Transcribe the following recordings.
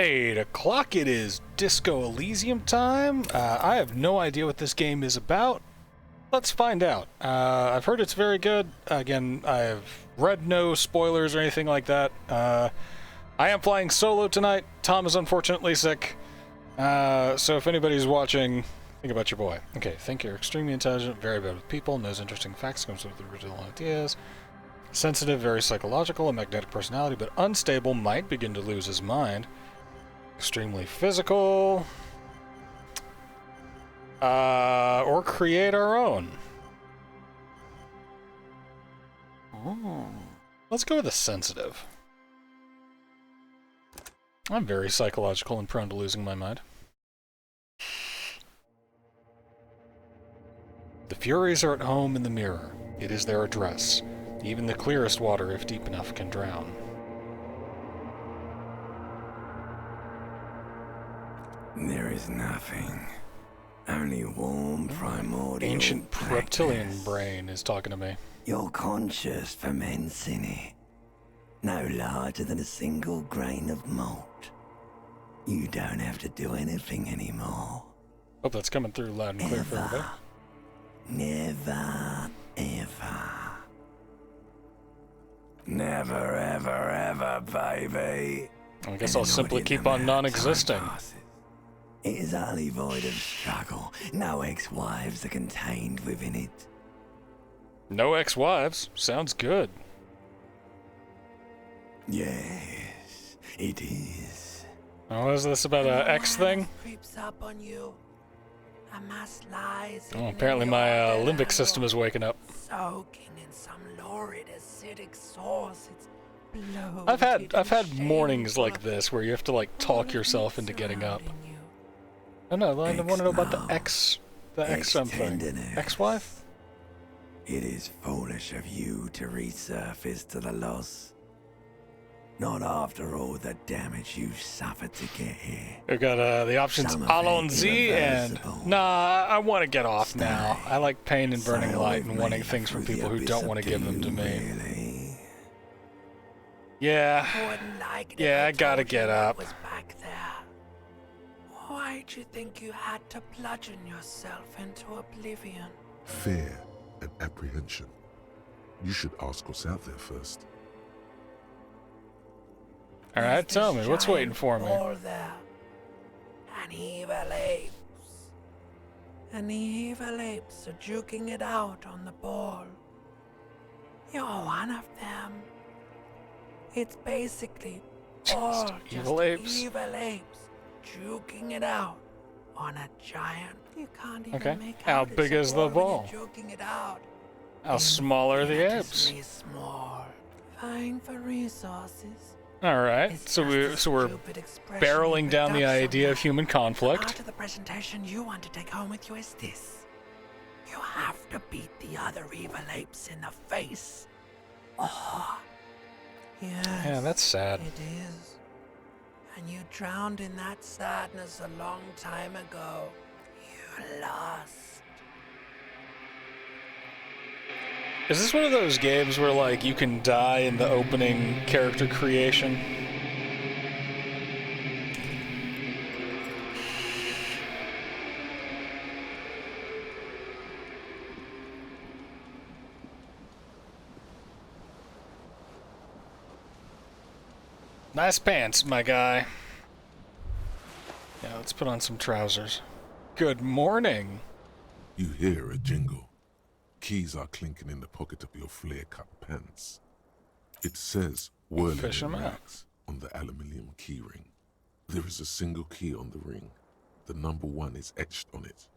8 o'clock, it is Disco Elysium time. I have no idea what this game is about. Let's find out. I've heard it's very good. Again, I've read no spoilers or anything like that. I am flying solo tonight. Tom is unfortunately sick. So if anybody's watching, think about your boy. Okay, think you're extremely intelligent, very bad with people, knows interesting facts, comes with original ideas. Sensitive, very psychological, a magnetic personality, but unstable, might begin to lose his mind. Extremely physical. Or create our own. Let's go with the sensitive. I'm very psychological and prone to losing my mind. The Furies are at home in the mirror. It is their address. Even the clearest water, if deep enough, can drown. There is nothing. Only warm, primordial Ancient reptilian brain is talking to me. You're conscious ferments in it. No larger than a single grain of malt. You don't have to do anything anymore. Hope that's coming through loud and clear for everybody. Never, ever. Never, ever, ever, baby. I guess I'll simply keep on non-existing. It is utterly void of struggle. No ex-wives are contained within it. No ex-wives? Sounds good. Yes, it is. Oh, is this about a X thing? Creeps up on you. A mass lies. Oh, apparently my limbic system is waking up. Soaking in some lurid acidic sauce. It's I've had mornings like this where you have to like talk yourself into getting up. Oh no, I want to know about the X something. Ex-wife? It is foolish of you to resurface to the loss. Not after all the damage you've suffered to get here. We've got the options Allons-y and... Nah, I want to get off now. I like pain and burning light and wanting things from people who don't want to give them to me. Really? Yeah. Yeah, I gotta get up. Why'd you think you had to bludgeon yourself into oblivion? Fear and apprehension. You should ask what's out there first. Alright, tell me, what's waiting for me? There. And evil apes. And the evil apes are juking it out on the ball. You're one of them. It's basically all just evil apes juking it out on a giant. You can't even make out. How big is the ball? Juking it out. How small are the apes? Small. Vying for resources. Alright, so we're barreling down the idea of human conflict. Part of the presentation you want to take home with you is this. You have to beat the other evil apes in the face. Oh, yes. Yeah, that's sad. It is. And you drowned in that sadness a long time ago. You lost. Is this one of those games where, like, you can die in the opening character creation? Nice pants, my guy. Yeah, let's put on some trousers. Good morning. You hear a jingle. Keys are clinking in the pocket of your flare-cut pants. It says whirling Fish 'em in out. rags on the aluminium key ring. There is a single key on the ring. The number 1 is etched on it.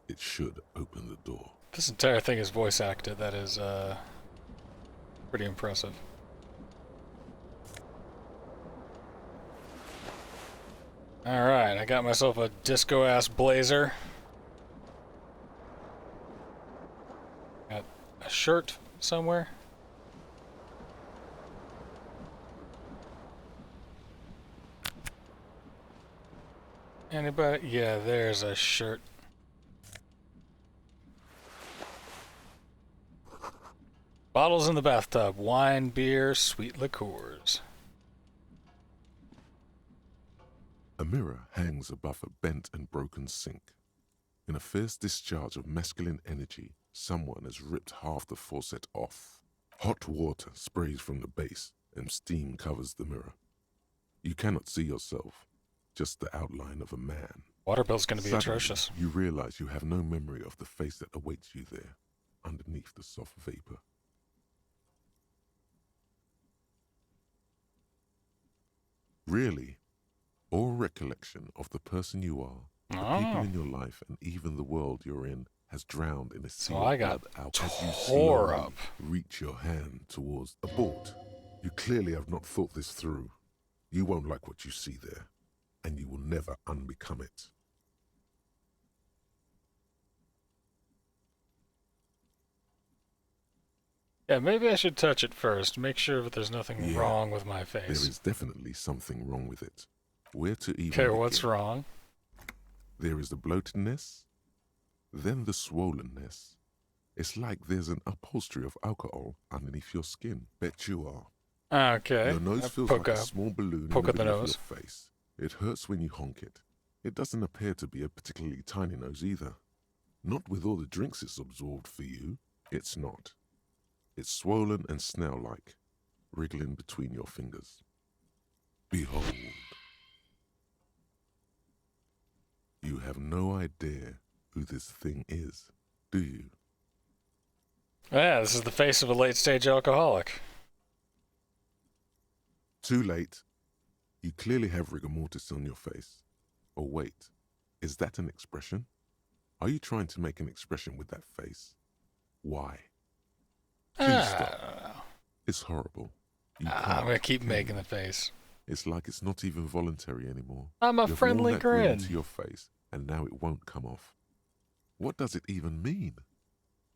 It should open the door. This entire thing is voice acted. That is, pretty impressive. Alright, I got myself a disco-ass blazer. Got a shirt somewhere. Anybody? Yeah, there's a shirt. Bottles in the bathtub. Wine, beer, sweet liqueurs. A mirror hangs above a bent and broken sink. In a fierce discharge of masculine energy, someone has ripped half the faucet off. Hot water sprays from the base, and steam covers the mirror. You cannot see yourself, just the outline of a man. Water bill's gonna be Suddenly, atrocious. you realize you have no memory of the face that awaits you there, underneath the soft vapor. Really, all recollection of the person you are, the people in your life, and even the world you're in has drowned in a sea So of I got blood out as you tore slowly up. reach your hand towards a board. You clearly have not thought this through. You won't like what you see there, and you will never unbecome it. Yeah, maybe I should touch it first. Make sure that there's nothing Yeah, wrong with my There face. is definitely something wrong with it. Where to even Okay, what's begin? wrong? There is the bloatedness, then the swollenness. It's like there's an upholstery of alcohol underneath your skin. Bet you are. Okay. Your nose I feels poke like a up. small balloon poke in at the the middle nose. of your face. It hurts when you honk it. It doesn't appear to be a particularly tiny nose either. Not with all the drinks it's absorbed for you. It's not. It's swollen and snail-like, wriggling between your fingers. Behold. You have no idea who this thing is, do you? Yeah, this is the face of a late-stage alcoholic. Too late. You clearly have rigor mortis on your face. Oh wait, is that an expression? Are you trying to make an expression with that face? Why? Please stop. It's horrible. You I'm can't, gonna keep can making you? the face. It's like it's not even voluntary anymore. I'm a You've worn friendly that grin grin. to your face, and now it won't come off. What does it even mean?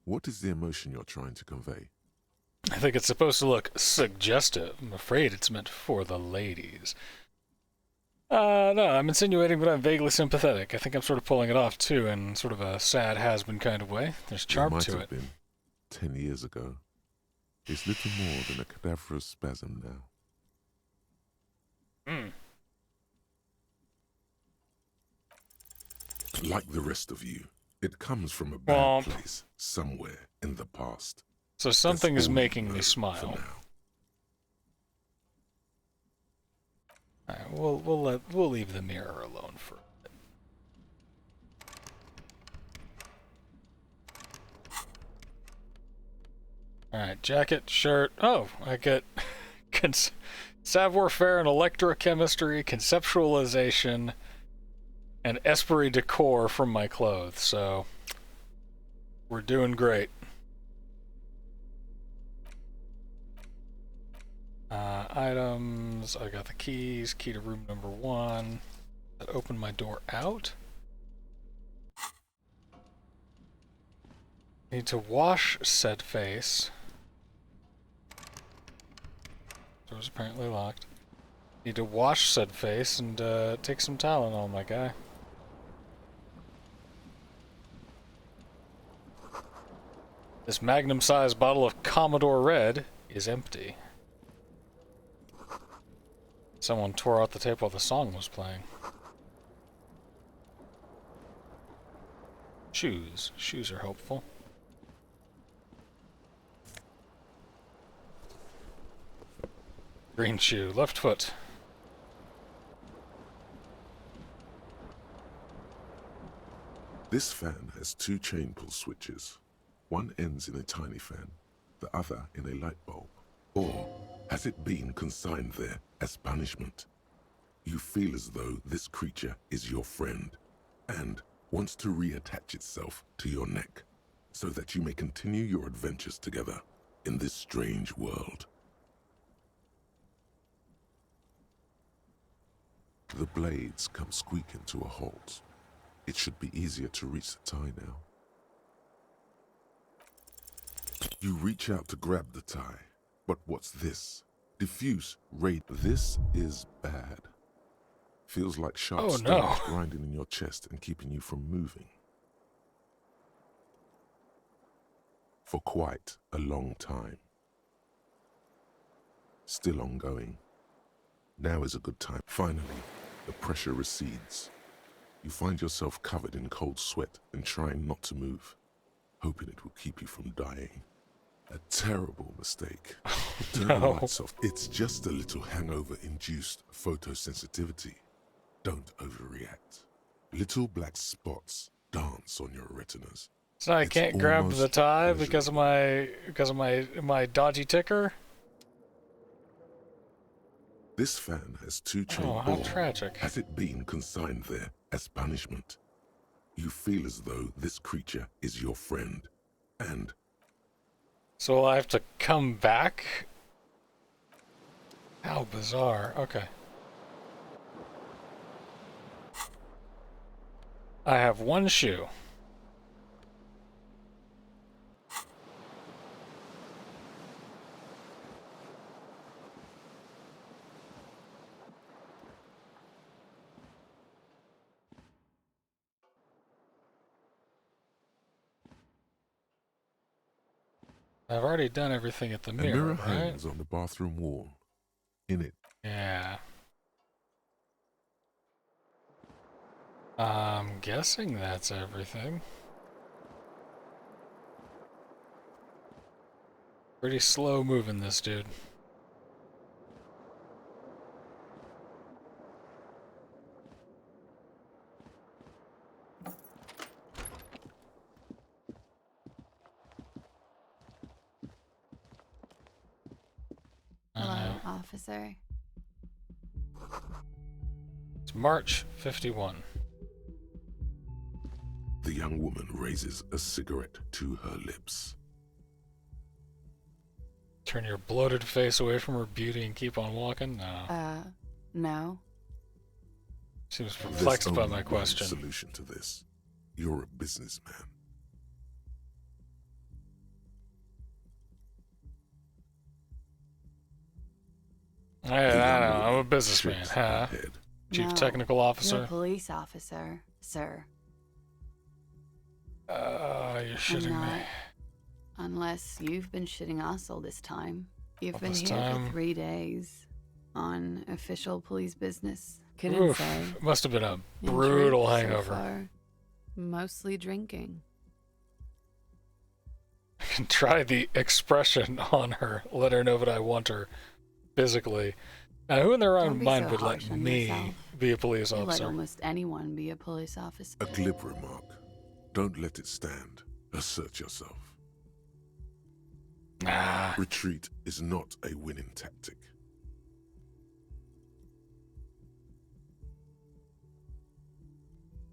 What is the emotion you're trying to convey? I think it's supposed to look suggestive. I'm afraid it's meant for the ladies. No, I'm insinuating that I'm vaguely sympathetic. I think I'm sort of pulling it off, too, in sort of a sad has-been kind of way. There's charm might to have it. been 10 years ago. It's little more than a cadaverous spasm now. Like the rest of you, it comes from a bad Womp. place somewhere in the past. So something is That's all making you me know smile. for now. Alright, we'll leave the mirror alone for a bit. Alright, jacket, shirt. Oh, I get savoir-faire in electrochemistry, conceptualization, and esprit de corps from my clothes, so we're doing great. Items, I got the keys, key to room number 1. That opened my door out. Need to wash said face. Door's apparently locked. Need to wash said face and take some Tylenol, my guy. This magnum-sized bottle of Commodore Red is empty. Someone tore out the tape while the song was playing. Shoes. Shoes are helpful. Green shoe. Left foot. This fan has two chain pull switches. One ends in a tiny fan, the other in a light bulb. Or has it been consigned there as punishment? You feel as though this creature is your friend and wants to reattach itself to your neck so that you may continue your adventures together in this strange world. The blades come squeaking to a halt. It should be easier to reach the tie now. You reach out to grab the tie, but what's this? Diffuse, raid. This is bad. Feels like sharp stones grinding in your chest and keeping you from moving. For quite a long time. Still ongoing. Now is a good time. Finally, the pressure recedes. You find yourself covered in cold sweat and trying not to move, hoping it will keep you from dying. A terrible mistake. Turn the lights off. It's just a little hangover-induced photosensitivity. Don't overreact. Little black spots dance on your retinas. So I can't grab the tie because of my dodgy ticker? This fan has two chain Oh, how tragic. Has it been consigned there as punishment? You feel as though this creature is your friend, and... So will I have to come back? How bizarre. Okay. I have one shoe. I've already done everything at the mirror, a mirror right? hangs on the bathroom wall. In it. Yeah. I'm guessing that's everything. Pretty slow moving, this dude. Hello, officer. It's March 51. The young woman raises a cigarette to her lips. Turn your bloated face away from her beauty and keep on walking? No. No. Seems perplexed by my There's question. only one solution to this. You're a businessman. I don't know. I'm a businessman, Shakes huh? her head. Chief No, Technical You're Officer? a police officer, sir. You're shitting not. me. Unless you've been shitting us all this time. You've All been this here time? for 3 days. On official police business. Couldn't Oof. say. Must have been a And brutal drink so hangover. far. Mostly drinking. I can try the expression on her. Let her know that I want her physically. Now, who in their Don't own be mind so would harsh let on me yourself. be a police You let officer? almost anyone be a police officer. A glib remark. Don't let it stand. Assert yourself. Nah. Retreat is not a winning tactic.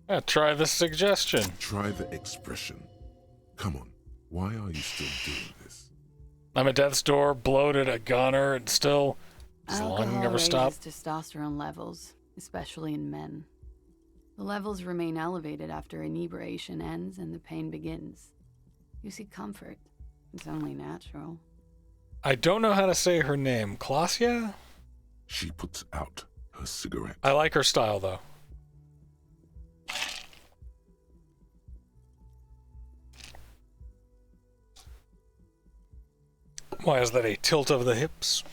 Yeah, try the suggestion. Try the expression. Come on, why are you still doing this? I'm at death's door, bloated, a gunner, and still, does the longing Alcohol never raises stop? testosterone levels, especially in men. The levels remain elevated after inebriation ends and the pain begins. You seek comfort. It's only natural. I don't know how to say her name. Klasia? She puts out her cigarette. I like her style, though. Why is that a tilt of the hips?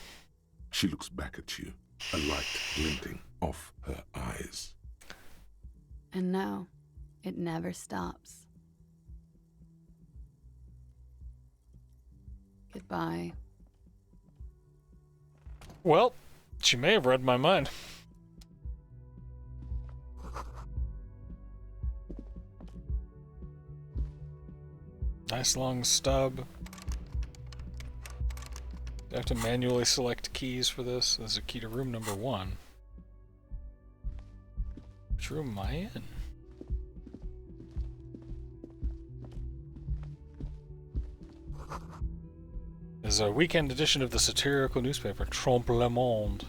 She looks back at you, a light glinting off her eyes. And no, it never stops. Goodbye. Well, she may have read my mind. Nice long stub. Do I have to manually select keys for this? This is a key to room number 1. Which room am I in? This is a weekend edition of the satirical newspaper, Trompe le Monde.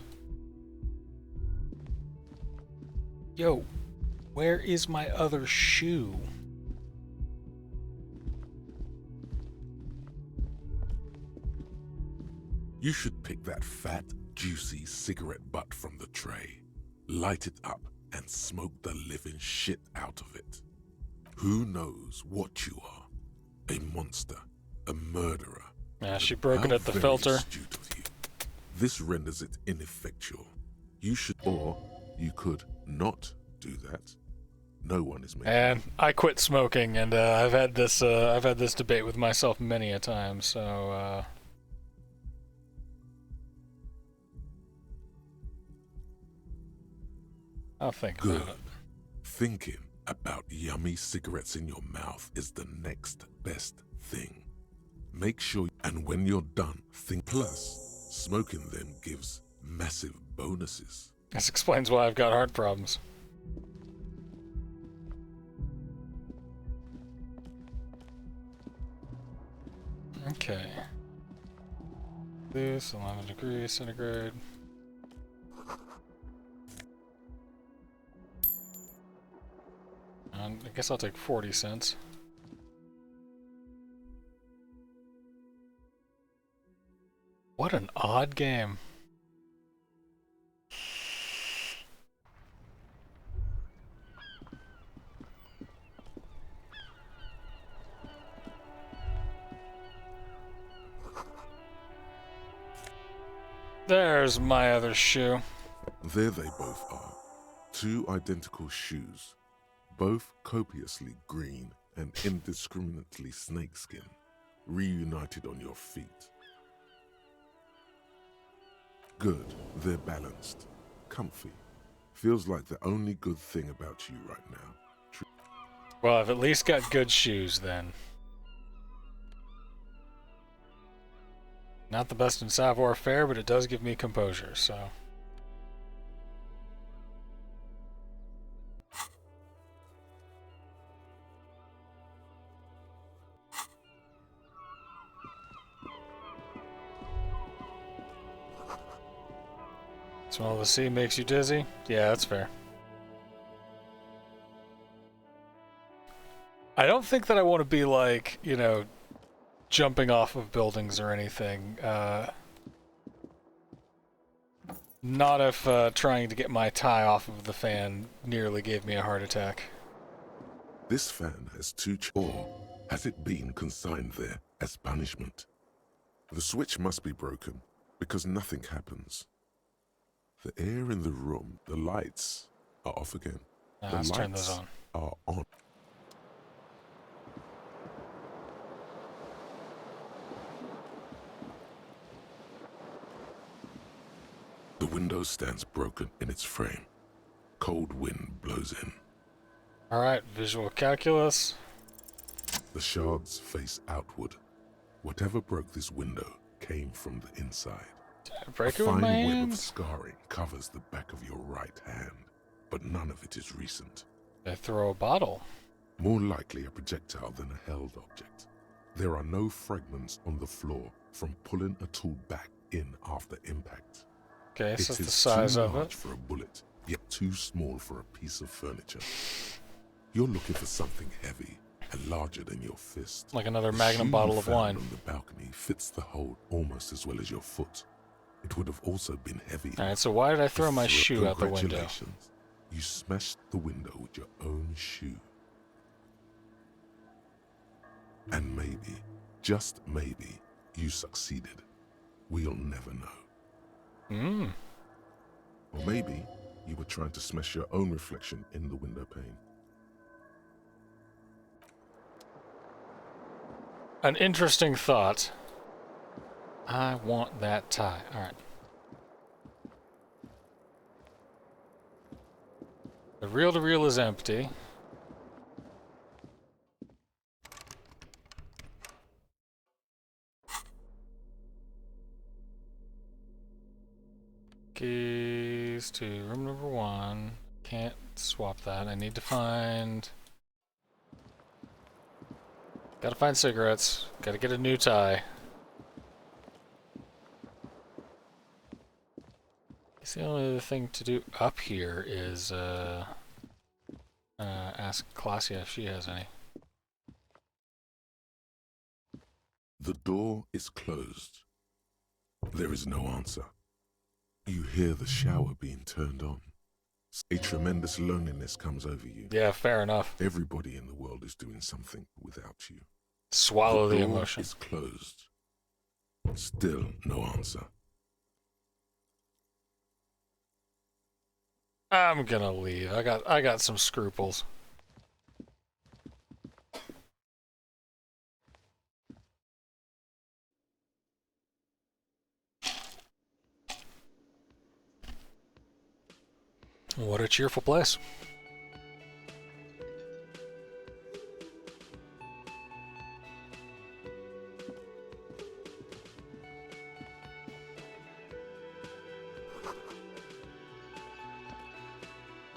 Yo, where is my other shoe? You should pick that fat, juicy cigarette butt from the tray, light it up, and smoke the living shit out of it. Who knows what you are? A monster, a murderer. Yeah, she broke it How at the very filter. astute of you. This renders it ineffectual. You should, or you could not do that. No one is making. And I quit smoking, and I've had this debate with myself many a time. So I'll think Good. about it. Thinking about yummy cigarettes in your mouth is the next best thing. Make sure, and when you're done, think. Plus, smoking them gives massive bonuses. This explains why I've got heart problems. Okay. This 11 degrees centigrade. And I guess I'll take 40 cents. What an odd game. There's my other shoe. There they both are. Two identical shoes, both copiously green and indiscriminately snakeskin, reunited on your feet. Good, they're balanced, comfy. Feels like the only good thing about you right now. Well, I've at least got good shoes then. Not the best in savoir-faire, but it does give me composure, so. Smell of the sea makes you dizzy? Yeah, that's fair. I don't think that I want to be like, you know, jumping off of buildings or anything. Not if trying to get my tie off of the fan nearly gave me a heart attack. This fan has or has it been consigned there as punishment? The switch must be broken because nothing happens. The air in the room, the lights are off again. Let's turn those on. Are on. The window stands broken in its frame. Cold wind blows in. Alright, visual calculus. The shards face outward. Whatever broke this window came from the inside. Did I break A it with fine my web of hands? scarring covers the back of your right hand, but none of it is recent. Did I throw a bottle? More likely a projectile than a held object. There are no fragments on the floor from pulling a tool back in after impact. Okay, It so that's the is size too of large it. for a bullet, yet too small for a piece of furniture. You're looking for something heavy and larger than your fist. Like another The Magnum shoe bottle you of found wine. on the balcony fits the hold almost as well as your foot. It would have also been heavy. Alright, so why did I throw my shoe out the window? Congratulations. You smashed the window with your own shoe. And maybe, just maybe, you succeeded. We'll never know. Or maybe you were trying to smash your own reflection in the window pane. An interesting thought. I want that tie. Alright. The reel-to-reel is empty. Keys to room number 1. Can't swap that. I need to find... Gotta find cigarettes. Gotta get a new tie. Guess the only other thing to do up here is ask Claudia if she has any. The door is closed. There is no answer. You hear the shower being turned on. A tremendous loneliness comes over you. Yeah, fair enough. Everybody in the world is doing something without you. Swallow the door emotion. is closed. Still no answer. I'm gonna leave. I got some scruples. What a cheerful place.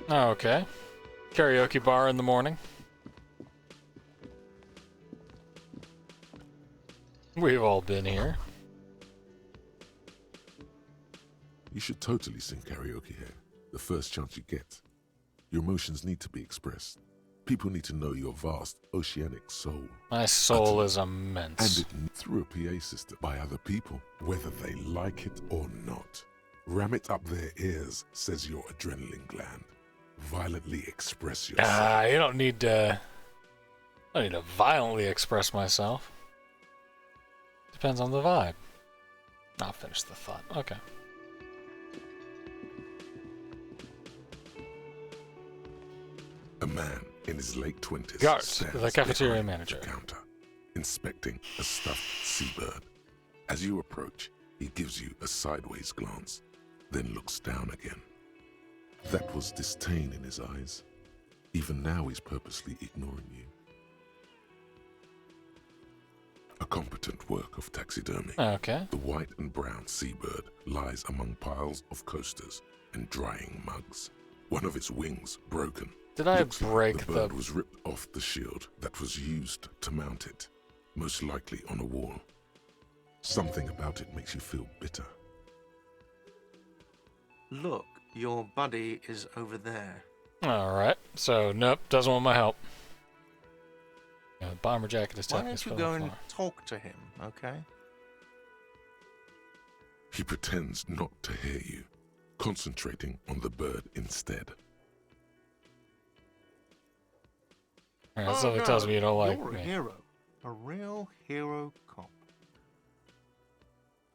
Okay. Karaoke bar in the morning. We've all been here. You should totally sing karaoke here, the first chance you get. Your emotions need to be expressed. People need to know your vast, oceanic soul. My soul is immense. And it through a PA system by other people, whether they like it or not. Ram it up their ears, says your adrenaline gland. Violently express yourself. You don't need to... I don't need to violently express myself. Depends on the vibe. I'll finish the thought. Okay. A man in his late 20s Guard, stands the cafeteria behind manager. the counter, inspecting a stuffed seabird. As you approach, he gives you a sideways glance, then looks down again. That was disdain in his eyes. Even now he's purposely ignoring you. A competent work of taxidermy. Okay. The white and brown seabird lies among piles of coasters and drying mugs. One of its wings broken. Did I Looks like break the bird was ripped off the shield that was used to mount it, most likely on a wall. Something about it makes you feel bitter. Look, your buddy is over there. Alright, so nope, doesn't want my help. Yeah, the bomber jacket is Why taking don't you go and talk to him, okay? He pretends not to hear you, concentrating on the bird instead. Alright, something tells me you don't like You're me. a hero. A real hero cop.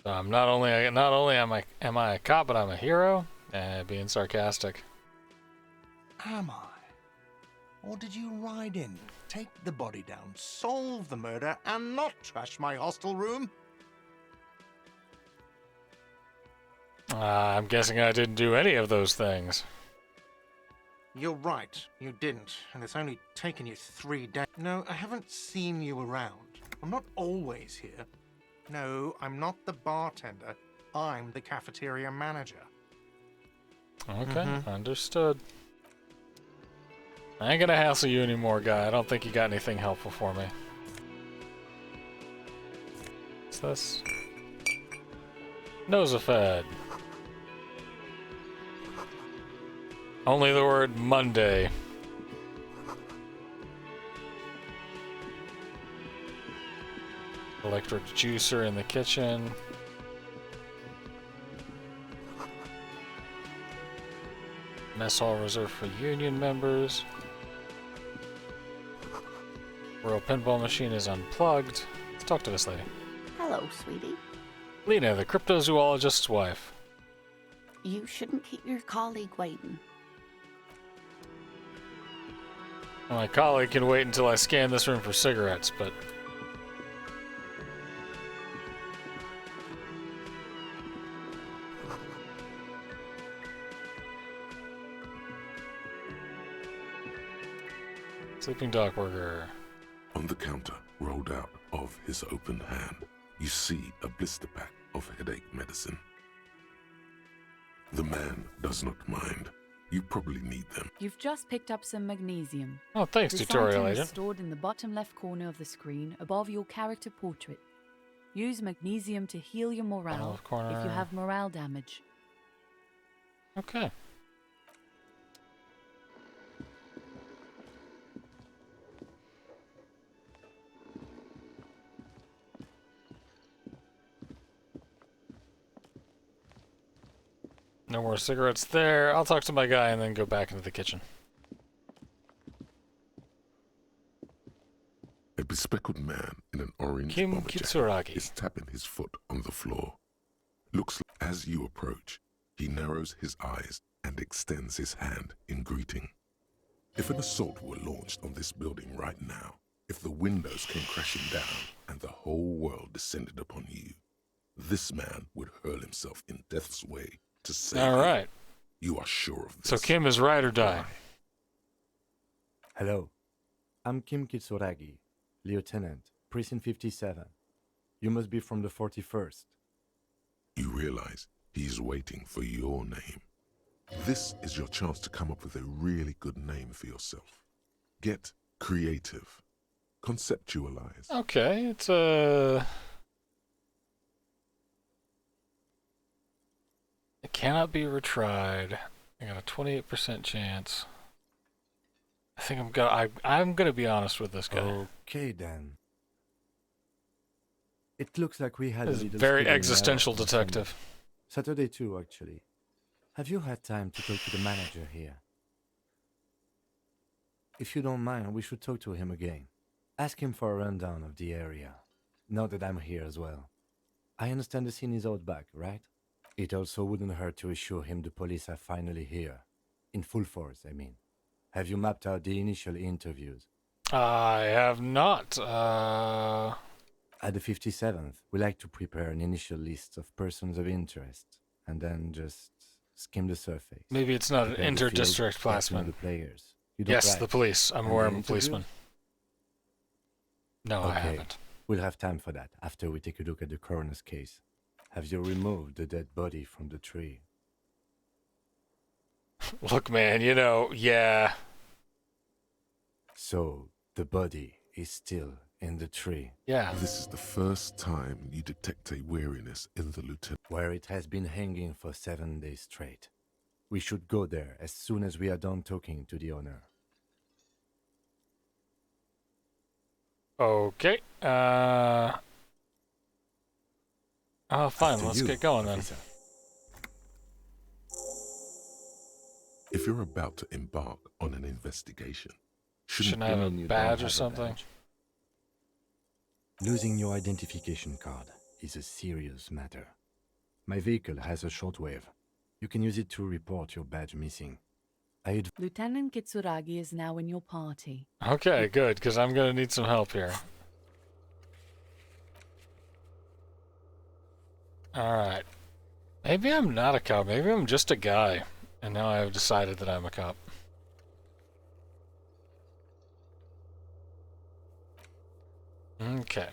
So I'm not only am I a cop, but I'm a hero? Being sarcastic. Am I? Or did you ride in, take the body down, solve the murder, and not trash my hostel room? I'm guessing I didn't do any of those things. You're right, you didn't, and it's only taken you 3 days. No, I haven't seen you around. I'm not always here. No, I'm not the bartender. I'm the cafeteria manager. Okay, understood. I ain't gonna hassle you anymore, guy. I don't think you got anything helpful for me. What's this? Nosafed. Only the word Monday. Electric juicer in the kitchen. Mess hall reserved for union members. Royal pinball machine is unplugged. Let's talk to this lady. Hello, sweetie. Lena, the cryptozoologist's wife. You shouldn't keep your colleague waiting. My colleague can wait until I scan this room for cigarettes, but... Sleeping dog burger. On the counter, rolled out of his open hand, you see a blister pack of headache medicine. The man does not mind. You probably need them. You've just picked up some magnesium. Oh, thanks, This tutorial item is agent. stored in the bottom left corner of the screen above your character portrait. Use magnesium to heal your morale left corner. if you have morale damage. Okay. No more cigarettes there. I'll talk to my guy and then go back into the kitchen. A bespectacled man in an orange Kim bomber jacket Kitsuragi. is tapping his foot on the floor. Looks like as you approach, he narrows his eyes and extends his hand in greeting. If an assault were launched on this building right now, if the windows came crashing down and the whole world descended upon you, this man would hurl himself in death's way to save All right. you. You are sure of this. So Kim is ride or die. Hello, I'm Kim Kitsuragi, Lieutenant, Precinct 57. You must be from the 41st. You realize he's waiting for your name. This is your chance to come up with a really good name for yourself. Get creative. Conceptualize. Okay, it's It cannot be retried. I got a 28% chance. I think I'm gonna be honest with this guy. Okay then. It looks like we had This is a little very skill in existential our on detective. Saturday too, actually. Have you had time to talk to the manager here? If you don't mind, we should talk to him again. Ask him for a rundown of the area. Now that I'm here as well. I understand the scene is out back, right? It also wouldn't hurt to assure him the police are finally here. In full force, I mean. Have you mapped out the initial interviews? I have not. At the 57th, we like to prepare an initial list of persons of interest, and then just skim the surface. Maybe it's not an Prepare the field, inter-district get to know placement. the players. You don't Yes, drive. the police. I'm And aware the I'm a interviews? policeman. No, I Okay. haven't. We'll have time for that after we take a look at the coroner's case. Have you removed the dead body from the tree? Look, man, yeah. So, the body is still in the tree, Yeah. This is the first time you detect a weariness in the lieutenant. where it has been hanging for 7 days straight. We should go there as soon as we are done talking to the owner. Okay. Oh, fine. After Let's you, get going then. officer. If you're about to embark on an investigation, Shouldn't I have You a mean you don't badge or have a something? badge? Losing your identification card is a serious matter. My vehicle has a shortwave. You can use it to report your badge missing. Lieutenant Kitsuragi is now in your party. Okay, good, because I'm going to need some help here. Alright. Maybe I'm not a cop. Maybe I'm just a guy. And now I've decided that I'm a cop. Okay.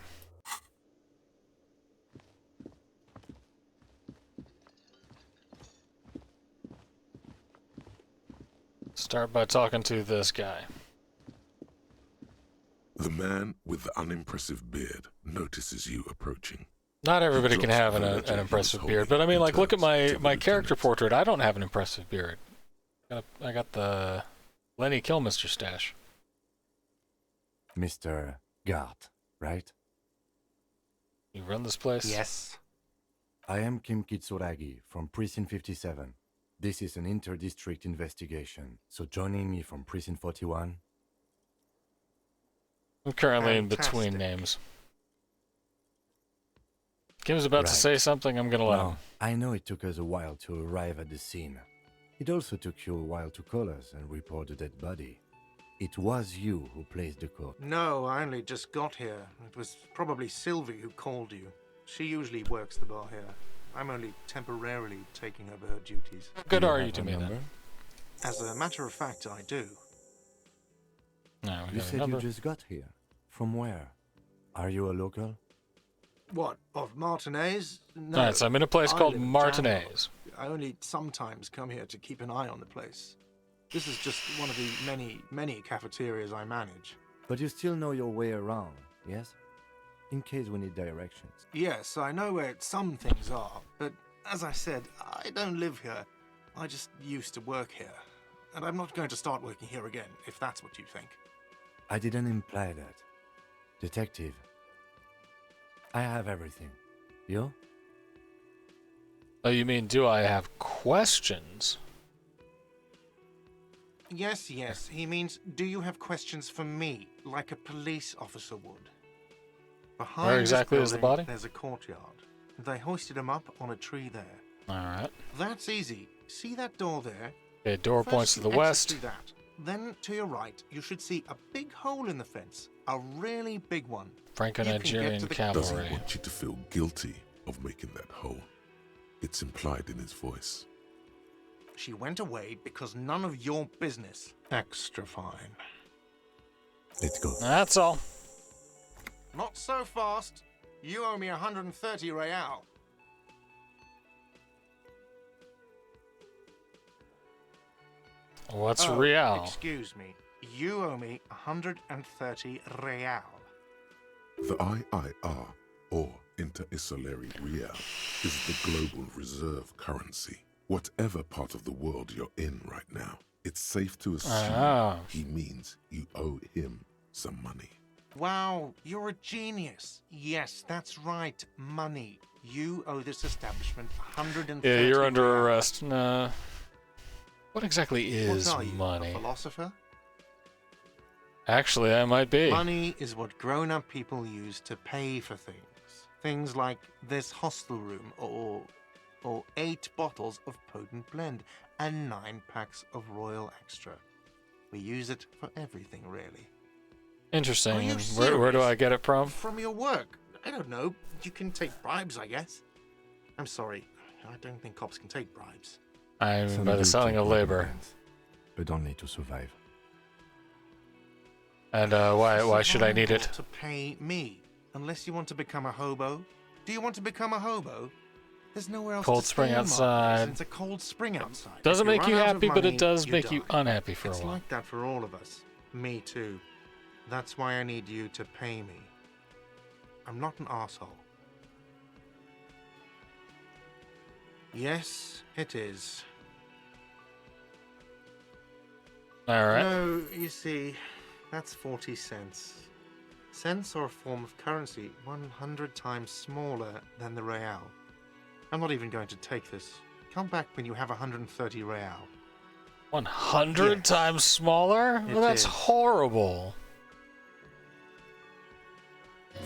Start by talking to this guy. the man with the unimpressive beard notices you approaching. Not everybody can drops have the ledger an he impressive was beard, holding but I mean, and like, look at turns to my the character lieutenant. portrait. I don't have an impressive beard. I got the Lenny Kilmister stash. Mr. Gart, right? You run this place? Yes. I am Kim Kitsuragi from Precinct 57. This is an inter-district investigation, so joining me from Precinct 41... I'm currently in between Fantastic. names. Kim's about to Right. say something, I'm gonna let him. Now, I know it took us a while to arrive at the scene. It also took you a while to call us and report the dead body. It was you who placed the call. No, I only just got here. It was probably Sylvie who called you. She usually works the bar here. I'm only temporarily taking over her duties. How good Do are have you to her me number? then? As a matter of fact, I do. No, we You got a said number. you just got here. From where? Are you a local? What, of Martinez? No. Alright, so I'm in a place I called live in Martinez. I only sometimes come here to keep an eye on the place. This is just one of the many cafeterias I manage. But you still know your way around, yes? In case we need directions. Yes, I know where some things are, but as I said, I don't live here. I just used to work here. And I'm not going to start working here again, if that's what you think. I didn't imply that. Detective. I have everything. You? Oh, you mean, do I have questions? Yes, he means, do you have questions for me, like a police officer would? Behind Where exactly this is the building, body? There's a courtyard. They hoisted him up on a tree there. Alright. That's easy. See that door there? Okay, door First points to you the exit west. through that. Then, to your right, you should see a big hole in the fence. A really big one. Franco-Nigerian Does he cavalry. want you to feel guilty of making that hole? It's implied in his voice. She went away because none of your business. Extra fine. Let's go. That's all. Not so fast. You owe me 130 real. What's Oh, real? Excuse me. You owe me 130 real. The IIR, or Inter-Isolary Real, is the global reserve currency. Whatever part of the world you're in right now, it's safe to assume he means you owe him some money. Wow, you're a genius. Yes, that's right. Money. You owe this establishment 130 Yeah, you're under real. arrest. Nah. What exactly is What are you, money? a philosopher? Actually, I might be. Money is what grown-up people use to pay for things. Things like this hostel room, or 8 bottles of potent blend, and 9 packs of Royal Extra. We use it for everything, really. Interesting. Are you Where do serious? I get it from? From your work. I don't know. You can take bribes, I guess. I'm sorry. I don't think cops can take bribes. I'm Some by the do selling take of labor. recompense, but only to survive. And why should I need it? To pay me. Unless you want to become a hobo. Do you want to become a hobo? There's nowhere else Cold to spring stay in Marcus, outside. and it's a cold spring outside. Doesn't If make you run out of happy, but money, it does you make you die. unhappy for a It's while. like that for all of us. Me too. That's why I need you to pay me. I'm not an asshole. Yes, it is. Alright. No, you see, that's 40 cents. Cents are a form of currency 100 times smaller than the real. I'm not even going to take this. Come back when you have 130 real. 100 Yes. times smaller? It Well, that's is. horrible.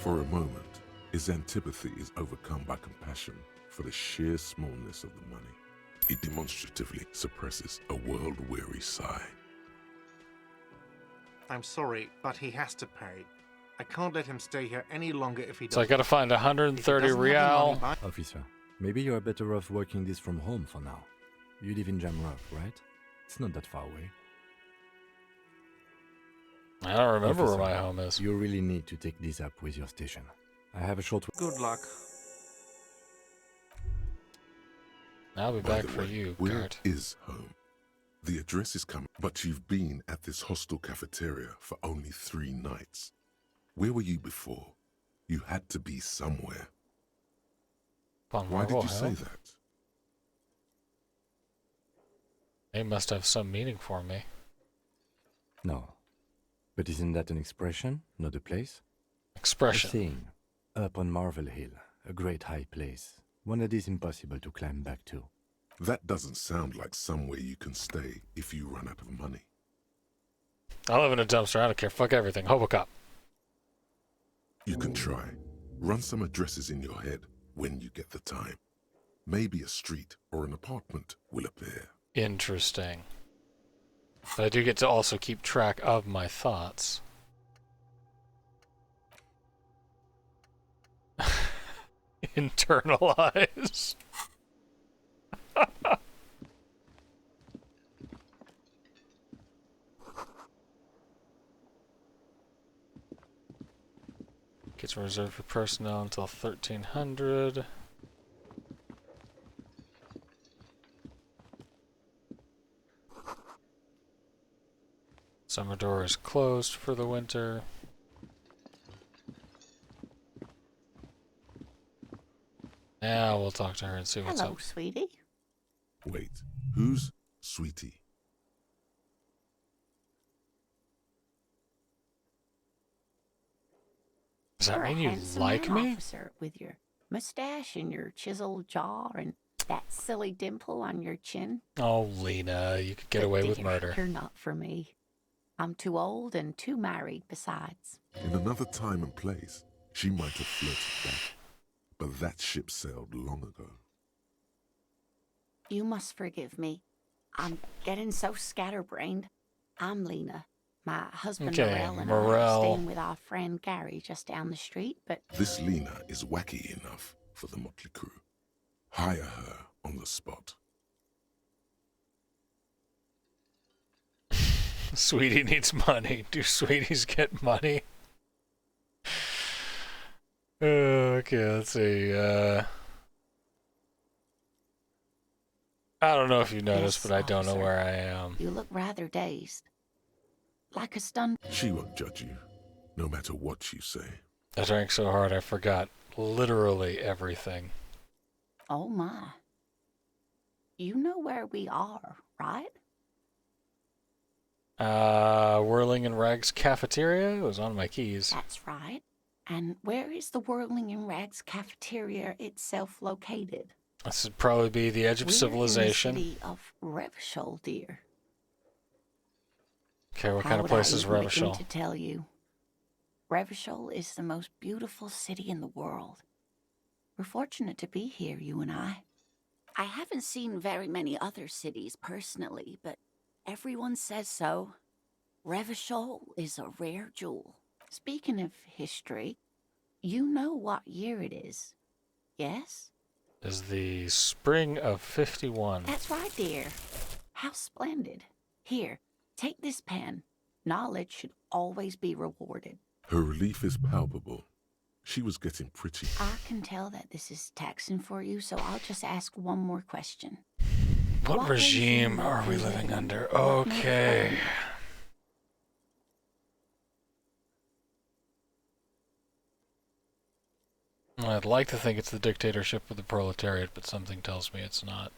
For a moment, his antipathy is overcome by compassion for the sheer smallness of the money. He demonstratively suppresses a world-weary sigh. I'm sorry, but he has to pay. I can't let him stay here any longer if he doesn't. So I gotta find If he 130 doesn't have the money real. by- Officer, maybe you are better off working this from home for now. You live in Jamrock, right? It's not that far away. I don't remember where Officer, my home is. You really need to take this up with your station. I have a short... Good luck. I'll be By back the for way, you, where Gart. is home? The address is coming, but you've been at this hostel cafeteria for only 3 nights. Where were you before? You had to be somewhere. Upon Why my did will, you say hell. that? They must have some meaning for me. No. But isn't that an expression, not a place? A Expression. saying. Up on Marvel Hill, a great high place. One that is impossible to climb back to. That doesn't sound like somewhere you can stay if you run out of money. I live in a dumpster. I don't care. Fuck everything. Hobocop. You can try. Run some addresses in your head when you get the time. Maybe a street or an apartment will appear. Interesting. But I do get to also keep track of my thoughts. Internalize. Gets reserved for personnel until 1300. Summer door is closed for the winter. Now we'll talk to her and see what's Hello, up. sweetie. Wait, who's Sweetie? Does that You're a mean you handsome like young me? officer with your mustache and your chiseled jaw and that silly dimple on your chin. Oh, Lena, you could get But away with dear, murder. You're not for me. I'm too old and too married besides. In another time and place, she might have flirted back, but that ship sailed long ago. You must forgive me. I'm getting so scatterbrained. I'm Lena. My husband Okay, Morel and I Morel. are staying with our friend Gary just down the street, but This Lena is wacky enough for the motley crew. Hire her on the spot. Sweetie needs money. Do sweeties get money? Okay, let's see. I don't know if you noticed, Yes, but I don't know officer. where I am. you look rather dazed. Like a stunned. She won't judge you, no matter what you say. I drank so hard I forgot literally everything. Oh my. You know where we are, right? Whirling in Rags cafeteria? It was on my keys. That's right. And where is the Whirling in Rags cafeteria itself located? This would probably be the edge of We're civilization. in the city of Revachol, dear. Okay, what How kind of would place I is even begin Revachol? to tell you? Revachol is the most beautiful city in the world. We're fortunate to be here, you and I. I haven't seen very many other cities personally, but everyone says so. Revachol is a rare jewel. Speaking of history, you know what year it is, yes? Is the spring of 51. That's right, dear. How splendid. Here, take this pen. Knowledge should always be rewarded. Her relief is palpable. She was getting pretty. I can tell that this is taxing for you, so I'll just ask one more question. What regime are we living under? Okay. I'd like to think it's the dictatorship of the proletariat, but something tells me it's not.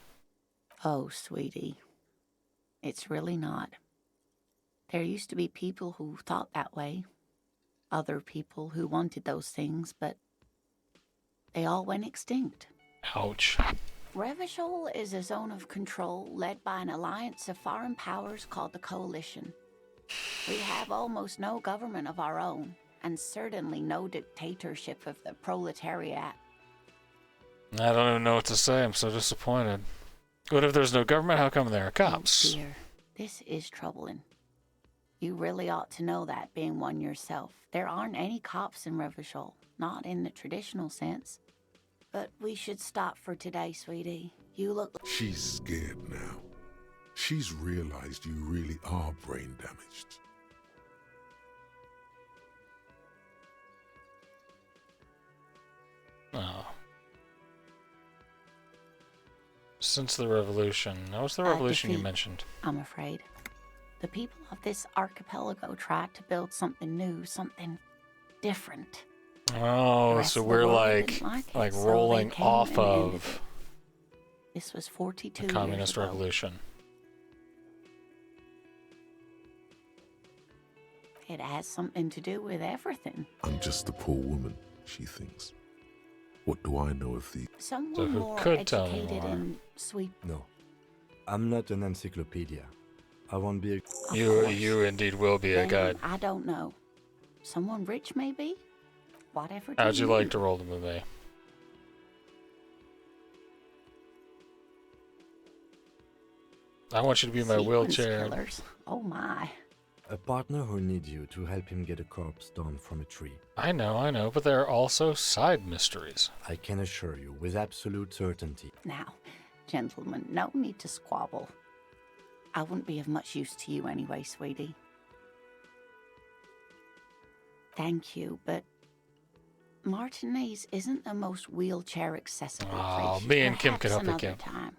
Oh, sweetie. It's really not. There used to be people who thought that way. Other people who wanted those things, but they all went extinct. Ouch. Revachol is a zone of control led by an alliance of foreign powers called the Coalition. We have almost no government of our own, and certainly no dictatorship of the proletariat. I don't even know what to say. I'm so disappointed. What if there's no government? How come there are cops? Oh dear, this is troubling. You really ought to know that, being one yourself. There aren't any cops in Revachol, not in the traditional sense. But we should stop for today, sweetie. You look... She's scared now. She's realized you really are brain damaged. Oh. Since the revolution. That was the revolution you defeat, mentioned. I'm afraid. The people of this archipelago tried to build something new, something different. Oh, so we're like so rolling they came off and ended of it. This was 42 the communist years ago. revolution. It has something to do with everything. I'm just a poor woman, she thinks. What do I know of the... Someone So who more could tell me educated more? and sweet. No, I'm not an encyclopedia. I won't be a... Of You course. indeed will be a Then guide. I don't know. Someone rich, maybe? Whatever. do How'd you like need. to roll the movie? I want you to be my Sequence wheelchair. killers. Oh my. A partner who needs you to help him get a corpse down from a tree. I know, but there are also side mysteries. I can assure you with absolute certainty. Now, gentlemen, no need to squabble. I wouldn't be of much use to you anyway, sweetie. Thank you, but Martinez isn't the most wheelchair accessible Oh, place. me and Kim Perhaps could help you, another Kim. time.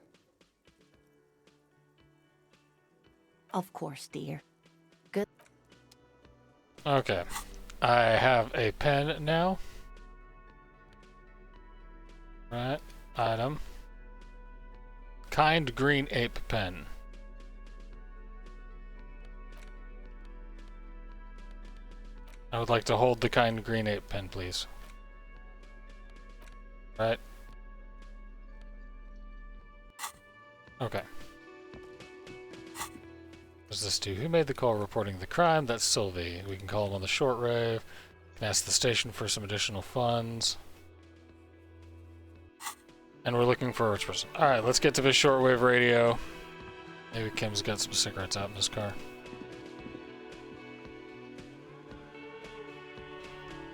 Of course, dear. Okay. I have a pen now. Right. Item. Kind green ape pen. I would like to hold the kind green ape pen, please. Right. Okay. What does this do? Who made the call reporting the crime? That's Sylvie. We can call him on the shortwave. Can ask the station for some additional funds. And we're looking for a rich person. Alright, let's get to the shortwave radio. Maybe Kim's got some cigarettes out in his car.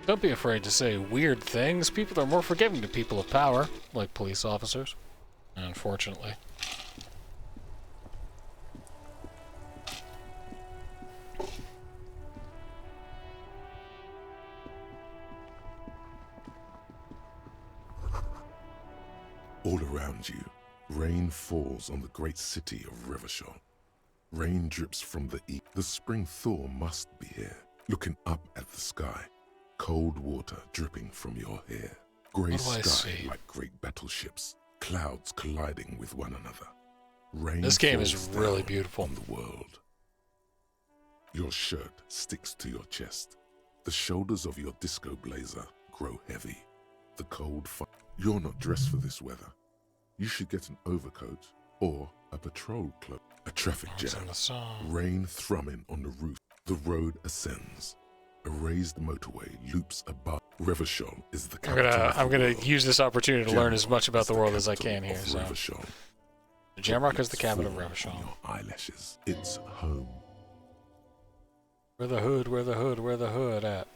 Don't be afraid to say weird things. People are more forgiving to people of power, like police officers. Unfortunately. All around you, rain falls on the great city of Revachol. Rain drips from the east. The spring thaw must be here. Looking up at the sky, cold water dripping from your hair. Grey sky like great battleships, clouds colliding with one another. Rain this game is falls really down beautiful. on the world. Your shirt sticks to your chest. The shoulders of your disco blazer grow heavy. The cold You're not dressed for this weather. You should get an overcoat or a patrol cloak. A traffic jam. Rain thrumming on the roof. The road ascends. A raised motorway loops above. Revachol is the capital. I'm gonna use this opportunity to learn as much about the world as I can here. So. Jamrock is the capital of Revachol. Your eyelashes. It's home. Where the hood at?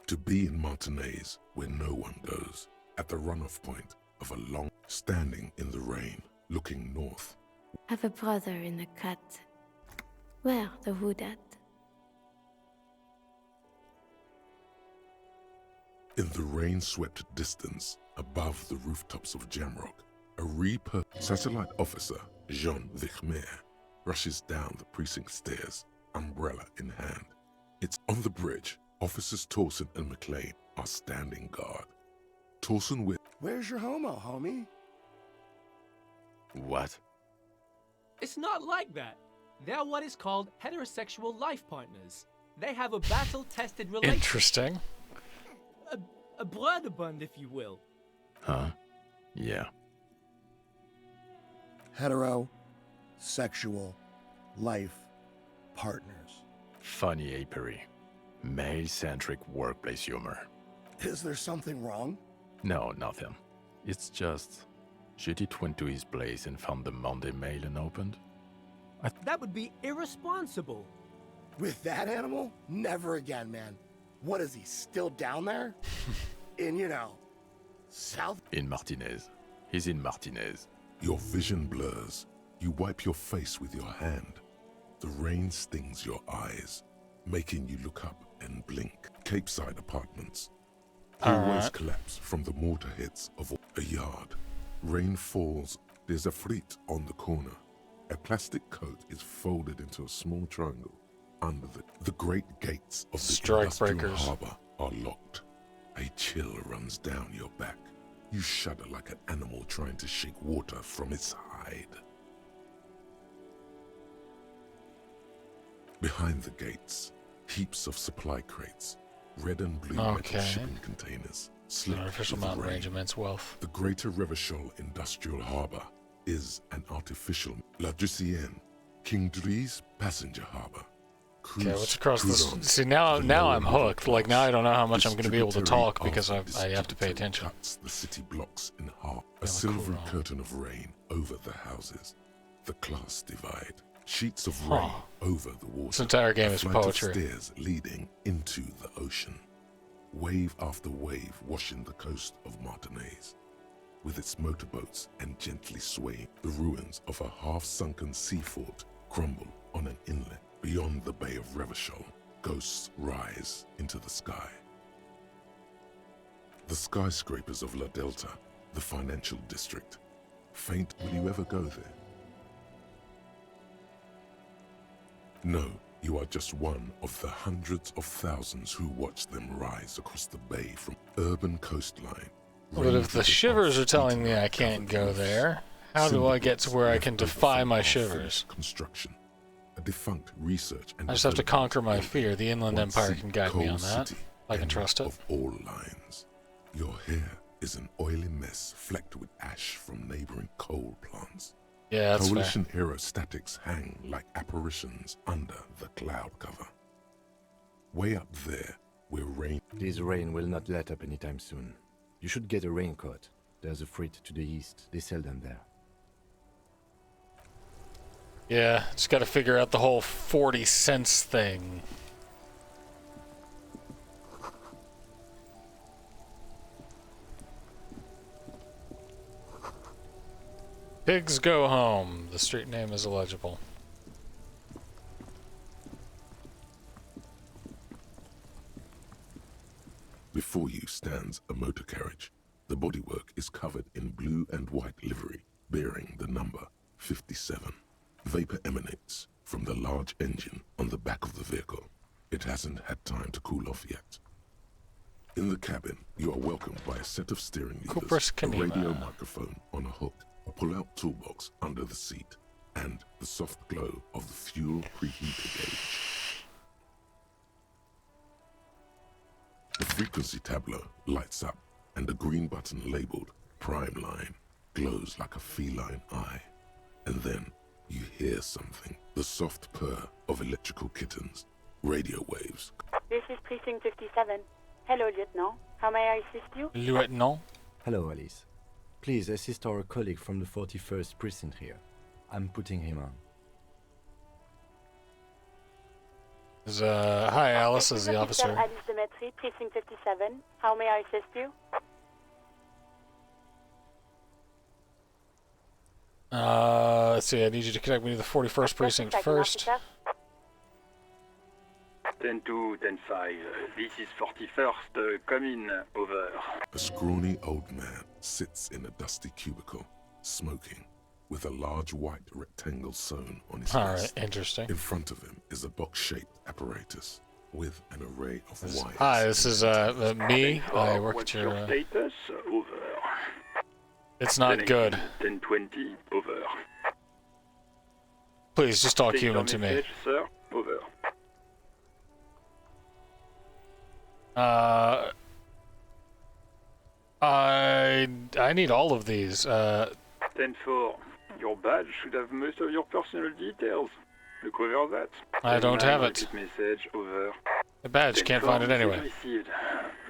To be in Martinez, where no one goes, at the runoff point of a long standing in the rain, looking north. Have a brother in the cut. Where the hood at? In the rain-swept distance, above the rooftops of Jamrock, a satellite officer, JON, rushes down the precinct stairs, umbrella in hand. It's on the bridge. Officers Torsen and McLean are standing guard. Torsen with... Where's your homo, homie? What? It's not like that. They're what is called heterosexual life partners. They have a battle-tested relationship. Interesting. A brother bond, if you will. Huh? Yeah. Hetero-sexual life partners. Funny apery. Male-centric workplace humor. Is there something wrong? No, nothing. It's just... Judith went to his place and found the Monday mail unopened. That would be irresponsible. With that animal? Never again, man. What is he, still down there? In, South... In Martinez. He's in Martinez. Your vision blurs. You wipe your face with your hand. The rain stings your eyes, making you look up and blink. Capeside apartments. Hallways collapse from the mortar hits of a yard. Rain falls. There's a fleet on the corner. A plastic coat is folded into a small triangle. Under the great gates of the industrial harbor are locked. A chill runs down your back. You shudder like an animal trying to shake water from its hide. Behind the gates, heaps of supply crates, red and blue metal shipping containers, slick artificial mountain range, immense wealth. The greater Revachol industrial harbor is an artificial La Drusienne, King Dries passenger harbor. Okay, what's across this? See, now I'm hooked. Like, now I don't know how much I'm going to be able to talk because I have to pay attention. Cuts the city blocks in half. A silvery curtain of rain over the houses. The class divide. Sheets of rain over the water. This entire game is poetry. Stairs leading into the ocean. Wave after wave washing the coast of Martinez. With its motorboats and gently swaying, the ruins of a half-sunken sea fort crumble on an inlet. Beyond the Bay of Revachol, ghosts rise into the sky. The skyscrapers of La Delta, the financial district. Faint, will you ever go there? No, You are just one of the hundreds of thousands who watch them rise across the bay from urban coastline. But if the shivers are telling me I can't go there, how do I get to where I can defy my shivers? Construction, a defunct research and I just have to conquer my fear. The Inland Empire can guide me on that. I can trust it. Of all lines, your hair is an oily mess flecked with ash from neighboring coal plants. Yeah, that's fair. Coalition-era statics hang like apparitions under the cloud cover. Way up there, where rain... This rain will not let up anytime soon. You should get a raincoat. There's a freight to the east. They sell them there. Yeah, just gotta figure out the whole 40 cents thing. Pigs Go Home. The street name is illegible. Before you stands a motor carriage. The bodywork is covered in blue and white livery, bearing the number 57. Vapor emanates from the large engine on the back of the vehicle. It hasn't had time to cool off yet. In the cabin, you are welcomed by a set of steering levers, a radio microphone on a hook, a pull-out toolbox under the seat, and the soft glow of the fuel preheater gauge. The frequency tableau lights up, and the green button labeled Prime Line glows like a feline eye. And then you hear something, the soft purr of electrical kittens, radio waves. This is Precinct 57. Hello, Lieutenant. How may I assist you? Lieutenant? Hello, Alice. Please assist our colleague from the 41st Precinct here. I'm putting him on. Hi, Alice, is the officer. Alice Demetri, Precinct 57. How may I assist you? Let's see, I need you to connect me to the 41st Precinct first. 10-2, 10-5. This is 41st. Come in. Over. A scrawny old man sits in a dusty cubicle, smoking, with a large white rectangle sewn on his wrist. Interesting. In front of him is a box-shaped apparatus with an array of wires. Hi, this is me. I work at your... What's your status? Over. It's not good. 10-20. Over. Please, just talk human to me. Message, sir. Over. I need all of these. 10-4. Your badge should have most of your personal details. Look over that. I don't have it. Message, over. The badge, can't find it anyway. Received.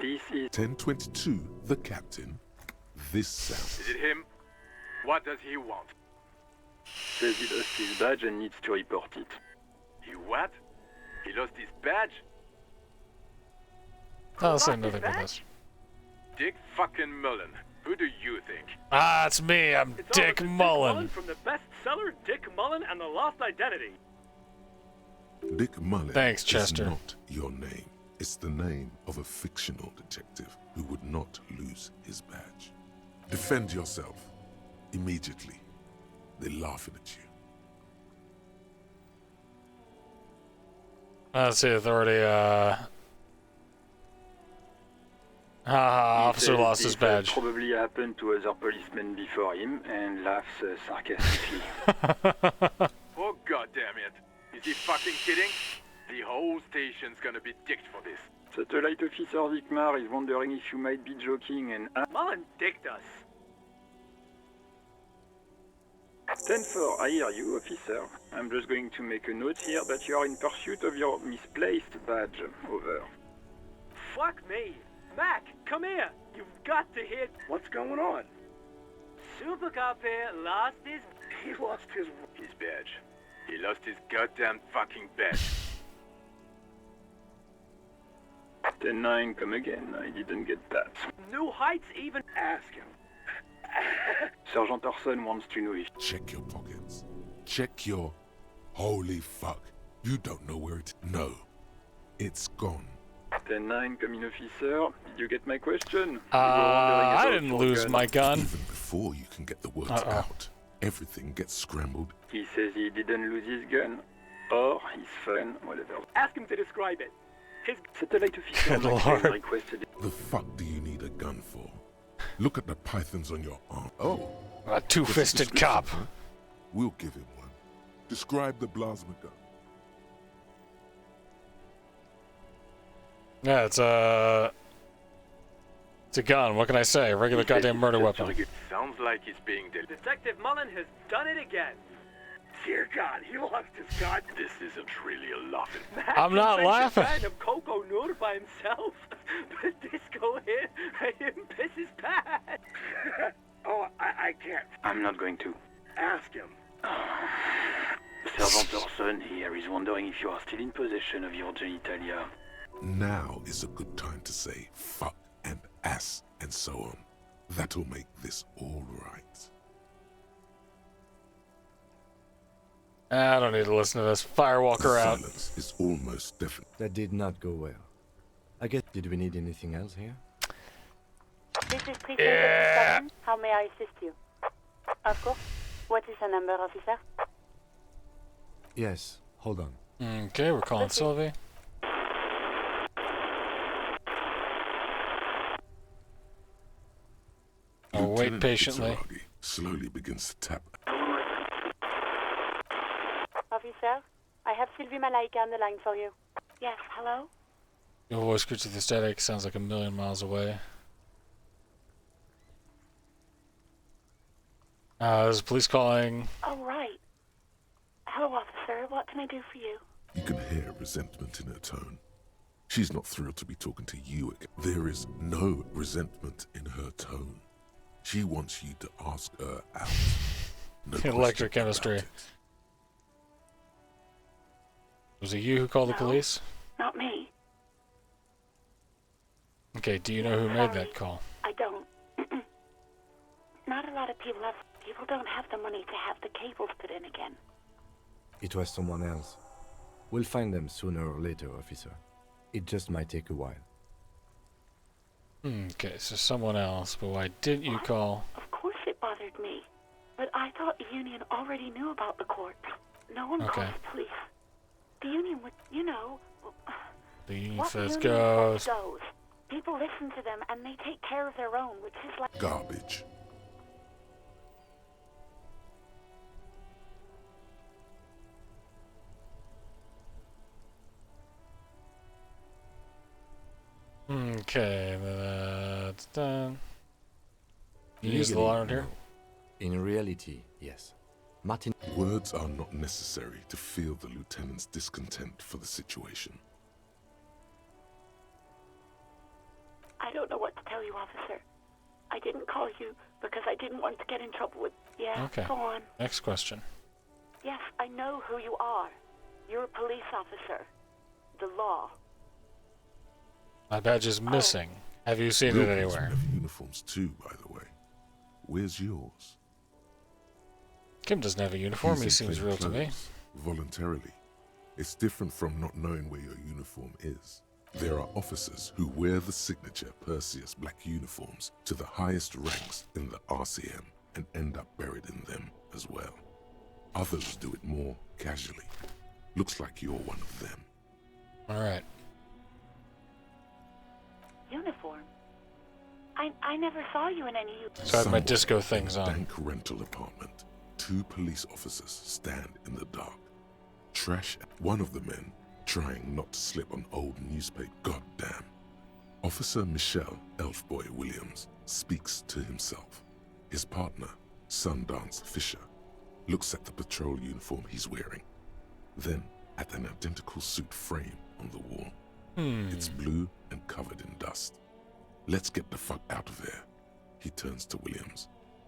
This is 1022, the captain. This sounds... Is it him? What does he want? Says he lost his badge and needs to report it. He what? He lost his badge? I'll say nothing to this. Dick fucking Mullen. Who do you think? Ah, it's me. I'm Dick Mullen. From the bestseller Dick Mullen and the Lost Identity. Dick Mullen. Thanks, Chester. Is not your name. It's the name of a fictional detective who would not lose his badge. Defend yourself. Immediately. They're laughing at you. Let's see, authority, officer lost his badge. Probably happened to other policemen before him and laughs sarcastically. Oh, goddamn it. Is he fucking kidding? The whole station's gonna be dicked for this. Satellite Officer Vicmar is wondering if you might be joking and... Mullen dicked us. 10-4, I hear you, officer. I'm just going to make a note here that you are in pursuit of your misplaced badge. Over. Fuck me. Mac, come here. You've got to hear... What's going on? Super Cop here lost his... He lost his badge. He lost his goddamn fucking badge. 10-9, come again. I didn't get that. New Heights even... Ask him. Sergeant Orson wants to know if... Check your pockets. Check your... Holy fuck. You don't know where it... No. It's gone. 10-9, come in, officer. Did you get my question? I didn't lose my gun. Even before you can get the words out, everything gets scrambled. He says he didn't lose his gun. or his phone, whatever. Ask him to describe it. His satellite officer Good Maxwell lord. requested. The fuck do you need a gun for? Look at the pythons on your arm. Oh. A two-fisted cop. Huh? We'll give him one. Describe the plasma gun. Yeah, it's a gun. What can I say? A regular goddamn murder weapon. Sounds like he's being Detective Mullen has done it again. Dear God, he lost his gun. This isn't really a laughing. I'm not laughing. Fan of Coco Nur by himself, but Disco here made him piss his pants. Oh, I can't. I'm not going to. Ask him. Sergeant Orson here is wondering if you are still in possession of your genitalia. Now is a good time to say fuck and ass and so on. That'll make this all right. I don't need to listen to this. Firewalker out. Silence is almost deafening. That did not go well. I guess, did we need anything else here? This is 357. How may I assist you? Of course. What is the number, officer? Yes, hold on. Okay, we're calling Sylvie. I'll wait Lieutenant patiently. Itsuragi slowly begins to tap. Officer, I have Sylvie Malaika on the line for you. Yes, hello? Your voice creates the static. Sounds like a million miles away. There's police calling. Oh, right. Hello, officer. What can I do for you? You can hear resentment in her tone. She's not thrilled to be talking to you again. There is no resentment in her tone. She wants you to ask her out. No Electrochemistry. Was it you who called the police? Not me. Okay, do you know who made that call? I don't. Not a lot of people don't have the money to have the cables put in again. It was someone else. We'll find them sooner or later, officer. It just might take a while. Okay, so someone else, but why didn't you call? Of course it bothered me. But I thought the union already knew about the court. No one calls the police. The union would, you know... The union what says the union goes. says goes. People listen to them and they take care of their own, which is like... Garbage. Okay, that's done. You use the alarm here? In reality, yes. Martin. Words are not necessary to feel the lieutenant's discontent for the situation. I don't know what to tell you, officer. I didn't call you because I didn't want to get in trouble with... Yeah, Okay. go on. Next question. Yes, I know who you are. You're a police officer. The law. My badge is missing. Have you seen it Locals anywhere? have uniforms too, by the way. Where's yours? Kim doesn't have a uniform. He He's in seems plain real to me. clothes, voluntarily. It's different from not knowing where your uniform is. There are officers who wear the signature Perseus black uniforms to the highest ranks in the RCM and end up buried in them as well. Others do it more casually. Looks like you're one of them. All right. Uniform? I never saw you in any... So I have my Somewhere disco in a things on. bank rental apartment, 2 police officers stand in the dark. Trash one of the men trying not to slip on old newspaper. Goddamn. Officer Michelle Elfboy Williams speaks to himself. His partner, Sundance Fisher, looks at the patrol uniform he's wearing, then at an identical suit frame on the wall. It's blue and covered in dust. Let's get the fuck out of there. He turns to Williams.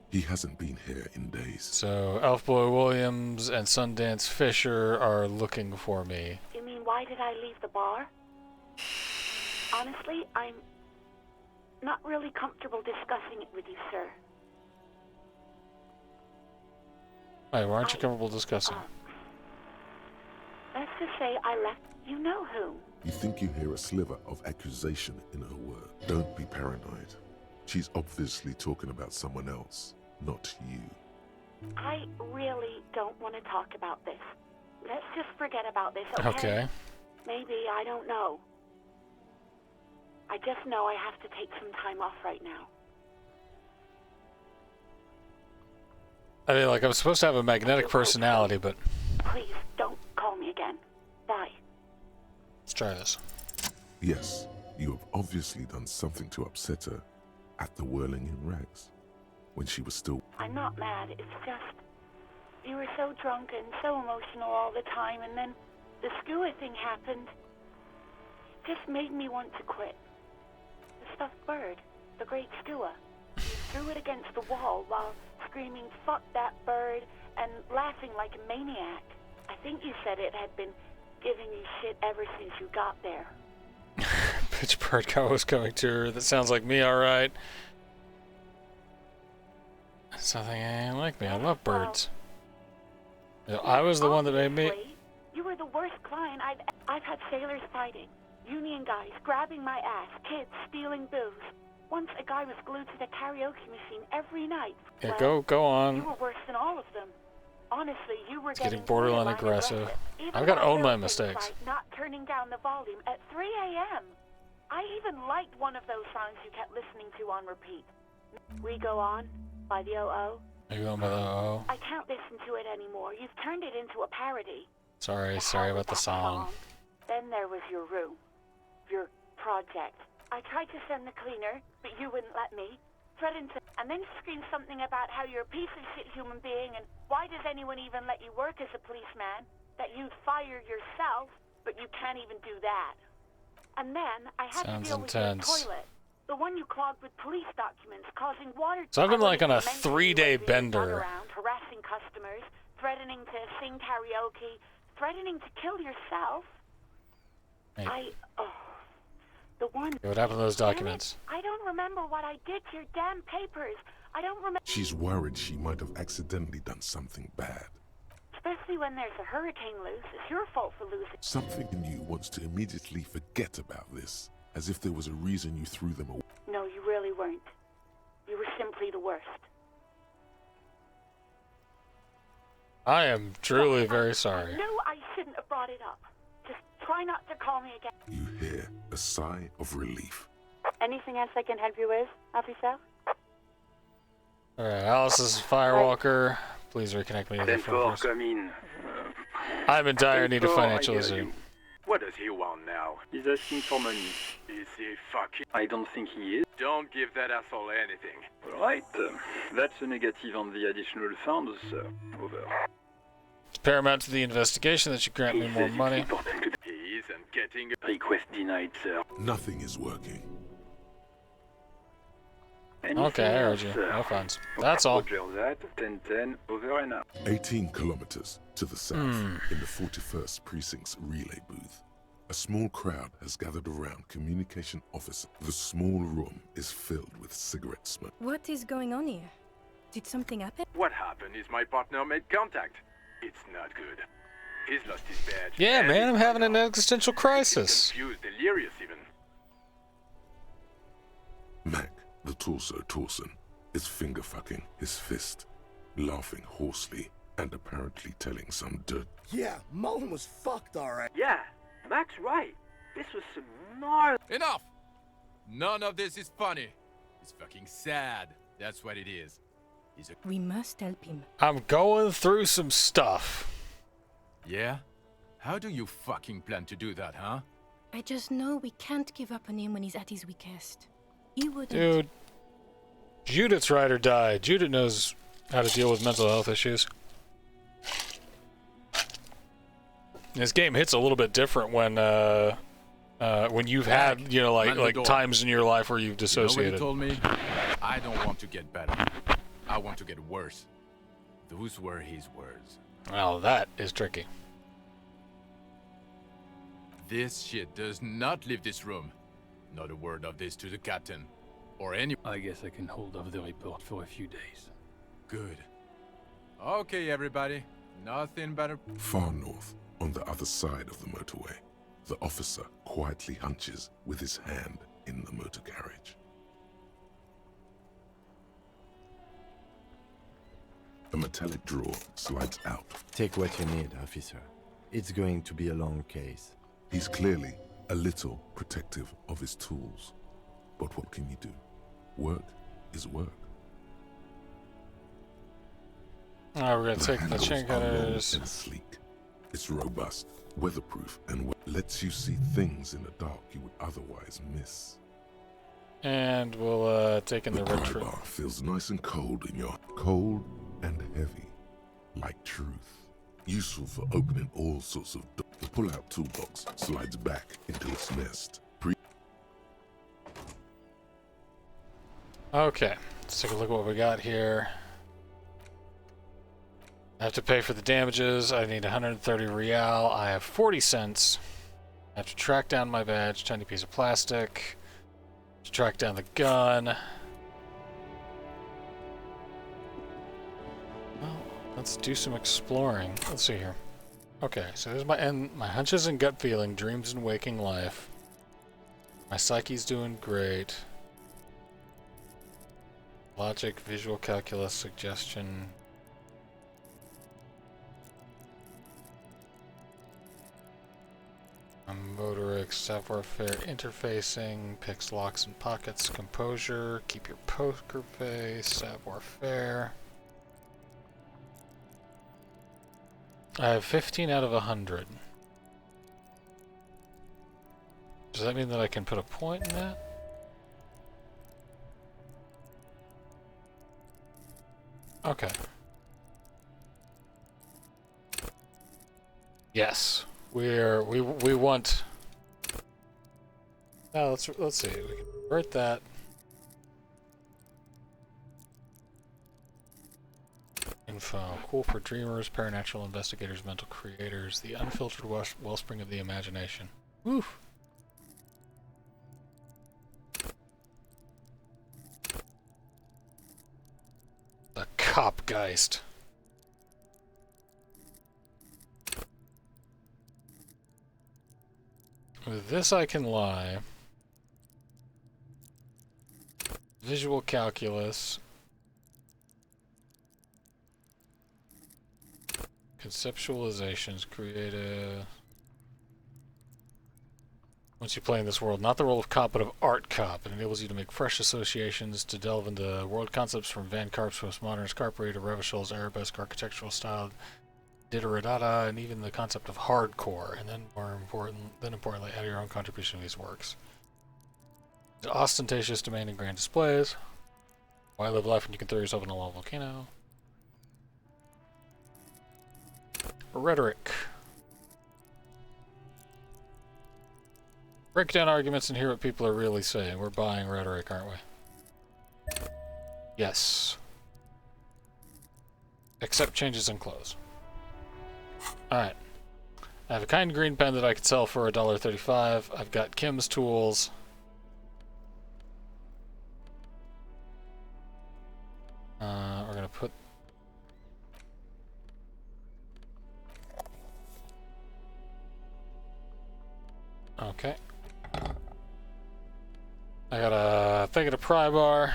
He hasn't been here in days. So Elfboy Williams and Sundance Fisher are looking for me. You mean, why did I leave the bar? Honestly, I'm not really comfortable discussing it with you, sir. Why aren't you comfortable discussing? Let's just say I left... You know who. You think you hear a sliver of accusation in her word. Don't be paranoid. She's obviously talking about someone else, not you. I really don't want to talk about this. let's just forget about this, okay? Okay. Maybe, I don't know. I just know I have to take some time off right now. I mean, like, I'm supposed to have a magnetic personality, but... Please, don't call me again. Bye. Let's try this. Yes, you have obviously done something to upset her at the Whirling in Rags, when she was still... I'm not mad, it's just... You were so drunk and so emotional all the time, and then the skewer thing happened. It just made me want to quit. The stuffed bird, the great skewer. You threw it against the wall while screaming, "Fuck that bird," and laughing like a maniac. I think you said it had been giving you shit ever since you got there. Bitch bird guy was coming to her. That sounds like me, alright. Something ain't like me. I love birds. Yeah, I was the one that made me... You were the worst client I've had sailors fighting. Union guys grabbing my ass. Kids stealing booze. Once a guy was glued to the karaoke machine every night. Yeah, well, go on. You were worse than all of them. Honestly, you were Getting borderline aggressive. I've got to own my mistakes. Not turning down the volume at 3 a.m. I even liked one of those songs you kept listening to on repeat. We Go On by the O.O. Are you going by the O.O.? I can't listen to it anymore. You've turned it into a parody. Sorry about the song. Then there was your room. Your project. I tried to send the cleaner, but you wouldn't let me. Threatened to... And then screamed something about how you're a piece of shit human being, and why does anyone even let you work as a policeman? That you'd fire yourself, but you can't even do that. And then I had to deal with your toilet. The one you clogged with police documents, causing water... So I've been like on a 3-day bender. Around, harassing customers, threatening to sing karaoke, threatening to kill yourself. Hey. The one... What happened to those documents? I don't remember what I did to your damn papers. I don't remember... She's worried she might have accidentally done something bad. Especially when there's a hurricane loose. It's your fault for losing. Something in you wants to immediately forget about this, as if there was a reason you threw them away. No, you really weren't. You were simply the worst. I am truly very sorry. No, I shouldn't have brought it up. Just try not to call me again. You hear a sigh of relief. Anything else I can help you with, officer? Alright, Alice is Firewalker. Please reconnect me to the phone. Come in. I'm in dire need of financial aid. What does he want now? He's asking for money. Is he fucking... I don't think he is. Don't give that asshole anything. Alright, that's a negative on the additional funds, over. It's paramount to the investigation that you grant me more money. He isn't getting... Request denied, sir. Nothing is working. Okay, I heard you. No funds. That's all. Roger that. 10-10, over and out. 18 kilometers to the south, in the 41st Precinct's relay booth, a small crowd has gathered around communication officer. The small room is filled with cigarette smoke. What is going on here? Did something happen? What happened is my partner made contact. It's not good. He's lost his badge. Yeah, man, I'm having an existential crisis. Confused, delirious even. Mac, the torso Torson, is finger-fucking his fist, laughing hoarsely and apparently telling some dirt. Yeah, Mullen was fucked, alright. Yeah, Mac's right. This was some gnarly... Enough! None of this is funny. It's fucking sad. That's what it is. We must help him. I'm going through some stuff. Yeah? How do you fucking plan to do that, huh? I just know we can't give up on him when he's at his weakest. He wouldn't. Dude, Judith's ride or die. Judith knows how to deal with mental health issues. This game hits a little bit different when you've had, you know, like times in your life where you've dissociated. You know what he told me? I don't want to get better. I want to get worse. Those were his words. Well, that is tricky. This shit does not leave this room. Not a word of this to the captain. Or any... I guess I can hold off the report for a few days. Good. Okay, everybody. Nothing better... Far north, on the other side of the motorway, the officer quietly hunches with his hand in the motor carriage. A metallic drawer slides out. Take what you need, officer. It's going to be a long case. He's clearly a little protective of his tools. But what can you do? Work is work. Alright, we're gonna take the handles chain are long cutters. and sleek. It's robust, weatherproof, and lets you see things in the dark you would otherwise miss. And we'll take in the red pry tree. bar feels nice and cold in your cold and heavy, like truth. Useful for opening all sorts of doors. The pull-out toolbox slides back into its nest. Okay, let's take a look at what we got here. I have to pay for the damages. I need 130 real. I have 40 cents. I have to track down my badge, tiny piece of plastic. To track down the gun. Well, let's do some exploring. Let's see here. Okay, so there's my hunches and gut feeling, dreams and waking life. My psyche's doing great. Logic, visual calculus, suggestion. Motorics, savoir-faire, interfacing, picks, locks, and pockets, composure, keep your poker face, savoir-faire. I have 15 out of 100. Does that mean that I can put a point in that? Okay. Yes. We want. Now let's see. We can convert that. Info. Cool for dreamers, paranatural investigators, mental creators, the unfiltered wellspring of the imagination. Woof. The Copgeist. With this I can lie. Visual calculus. Conceptualizations, creative. Once you play in this world, not the role of cop, but of art cop. It enables you to make fresh associations, to delve into world concepts from Van Karp's postmodernist Carpre to Revachel's arabesque architectural style, Ditaradata, and even the concept of hardcore, and then importantly, add your own contribution to these works. The ostentatious domain and grand displays. Why live life when you can throw yourself in a lava volcano? Rhetoric. Break down arguments and hear what people are really saying. We're buying rhetoric, aren't we? Yes. Accept changes in clothes. Alright. I have a kind green pen that I could sell for $1.35. I've got Kim's tools. We're gonna put... Okay. I got a thing at a pry bar.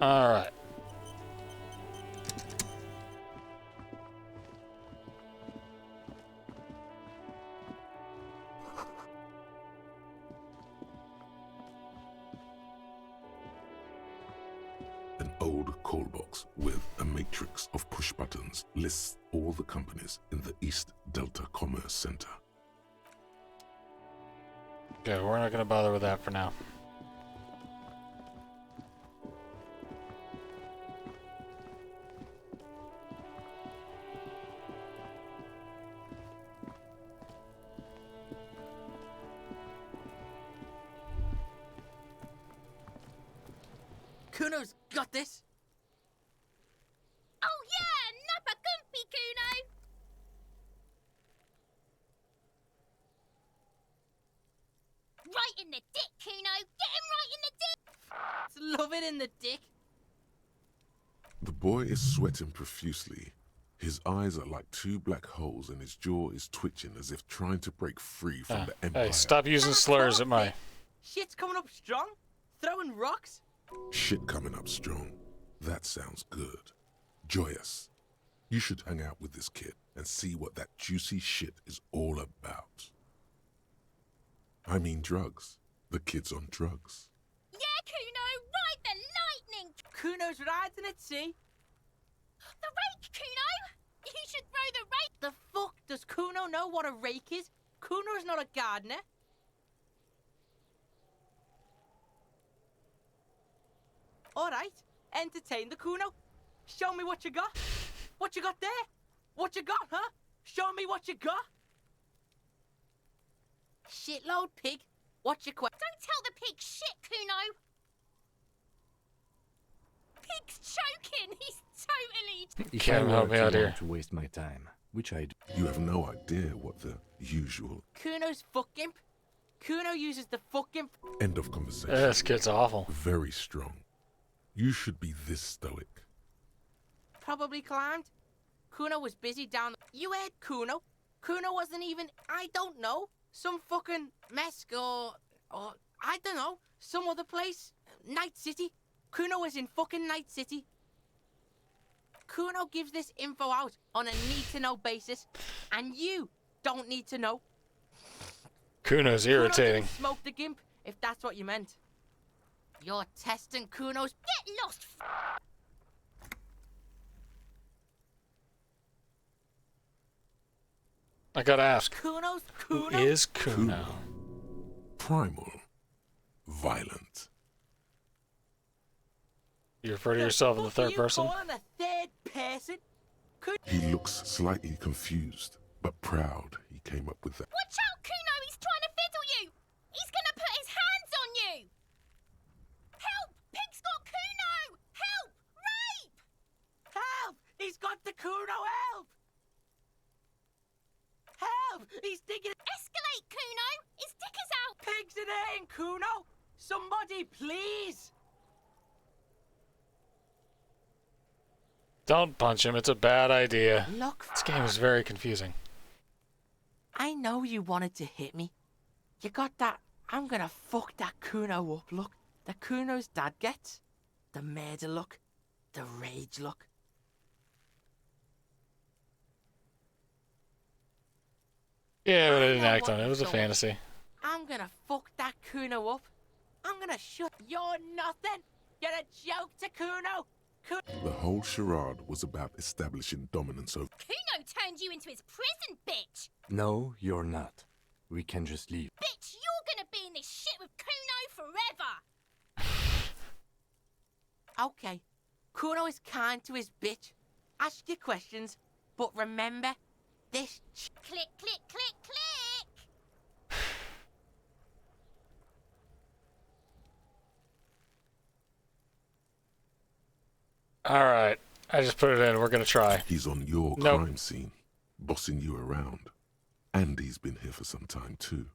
All right. An old call box with a matrix of push buttons lists all the companies in the East Delta Commerce Center. Okay, we're not gonna bother with that for now. Kuno's got this. Oh yeah, nappa comfy, Kuno. Right in the dick, Kuno. Get him right in the dick. Love it in the dick. The boy is sweating profusely. His eyes are like two black holes and his jaw is twitching as if trying to break free from the Empire. Hey, stop using slurs at my... Shit's coming up strong. throwing rocks? Shit coming up strong. That sounds good. Joyous. You should hang out with this kid and see what that juicy shit is all about. I mean drugs. The kid's on drugs. Yeah, Kuno, ride the lightning! Kuno's riding at sea. The rake, Kuno! You should throw the rake! The fuck? Does Kuno know what a rake is? Kuno's not a gardener. Alright, entertain the Kuno. Show me what you got. What you got there? What you got, huh? Show me what you got. Shitload pig. What's your Don't tell the pig shit, Kuno. Pig's choking. He's totally... If Can't I help were me out to here. want to waste my time, which I do. You have no idea what the usual Kuno's fuck imp. Kuno uses the fuck imp. end of conversation. This kid's awful. Very strong. You should be this stoic. Probably climbed. Kuno was busy down the... You heard Kuno. Kuno wasn't even... I don't know. Some fucking Mesk or I don't know. Some other place. Night City. Kuno was in fucking Night City. Kuno gives this info out on a need-to-know basis. And you don't need to know. Kuno's irritating. Kuno didn't smoke the gimp, if that's what you meant. You're testing Kuno's... Get lost! I gotta ask. Kuno? Who is Kuno? Primal. Violent. You refer to yourself in the third person? Calling a third person? He looks slightly confused, but proud he came up with that. Watch out, Kuno! He's trying to fiddle you! He's gonna put his hands on you! Help! Pig's got Kuno! Help! Rape! Help! He's got the Kuno! Help! Help! He's digging... Escalate, Kuno! His dick is out! Pig's in here, Kuno! Somebody, please! Don't punch him, it's a bad idea. Look, this game is very confusing. I know you wanted to hit me. You got that, I'm gonna fuck that Kuno up look. The Kuno's dad gets. The murder look. The rage look. Yeah, but I didn't act on it. It was a fantasy. I'm gonna fuck that Kuno up. I'm gonna shut... You're nothing! You're a joke to Kuno! The whole charade was about establishing dominance over... Kuno turned you into his prison, bitch! No, you're not. We can just leave. Bitch, you're gonna be in this shit with Kuno forever! Okay. Kuno is kind to his bitch. Ask your questions, but remember, this... Click, click, click, click! Alright, I just put it in. We're gonna try. He's on your Nope. crime scene, bossing you around. And he's been here for some time too.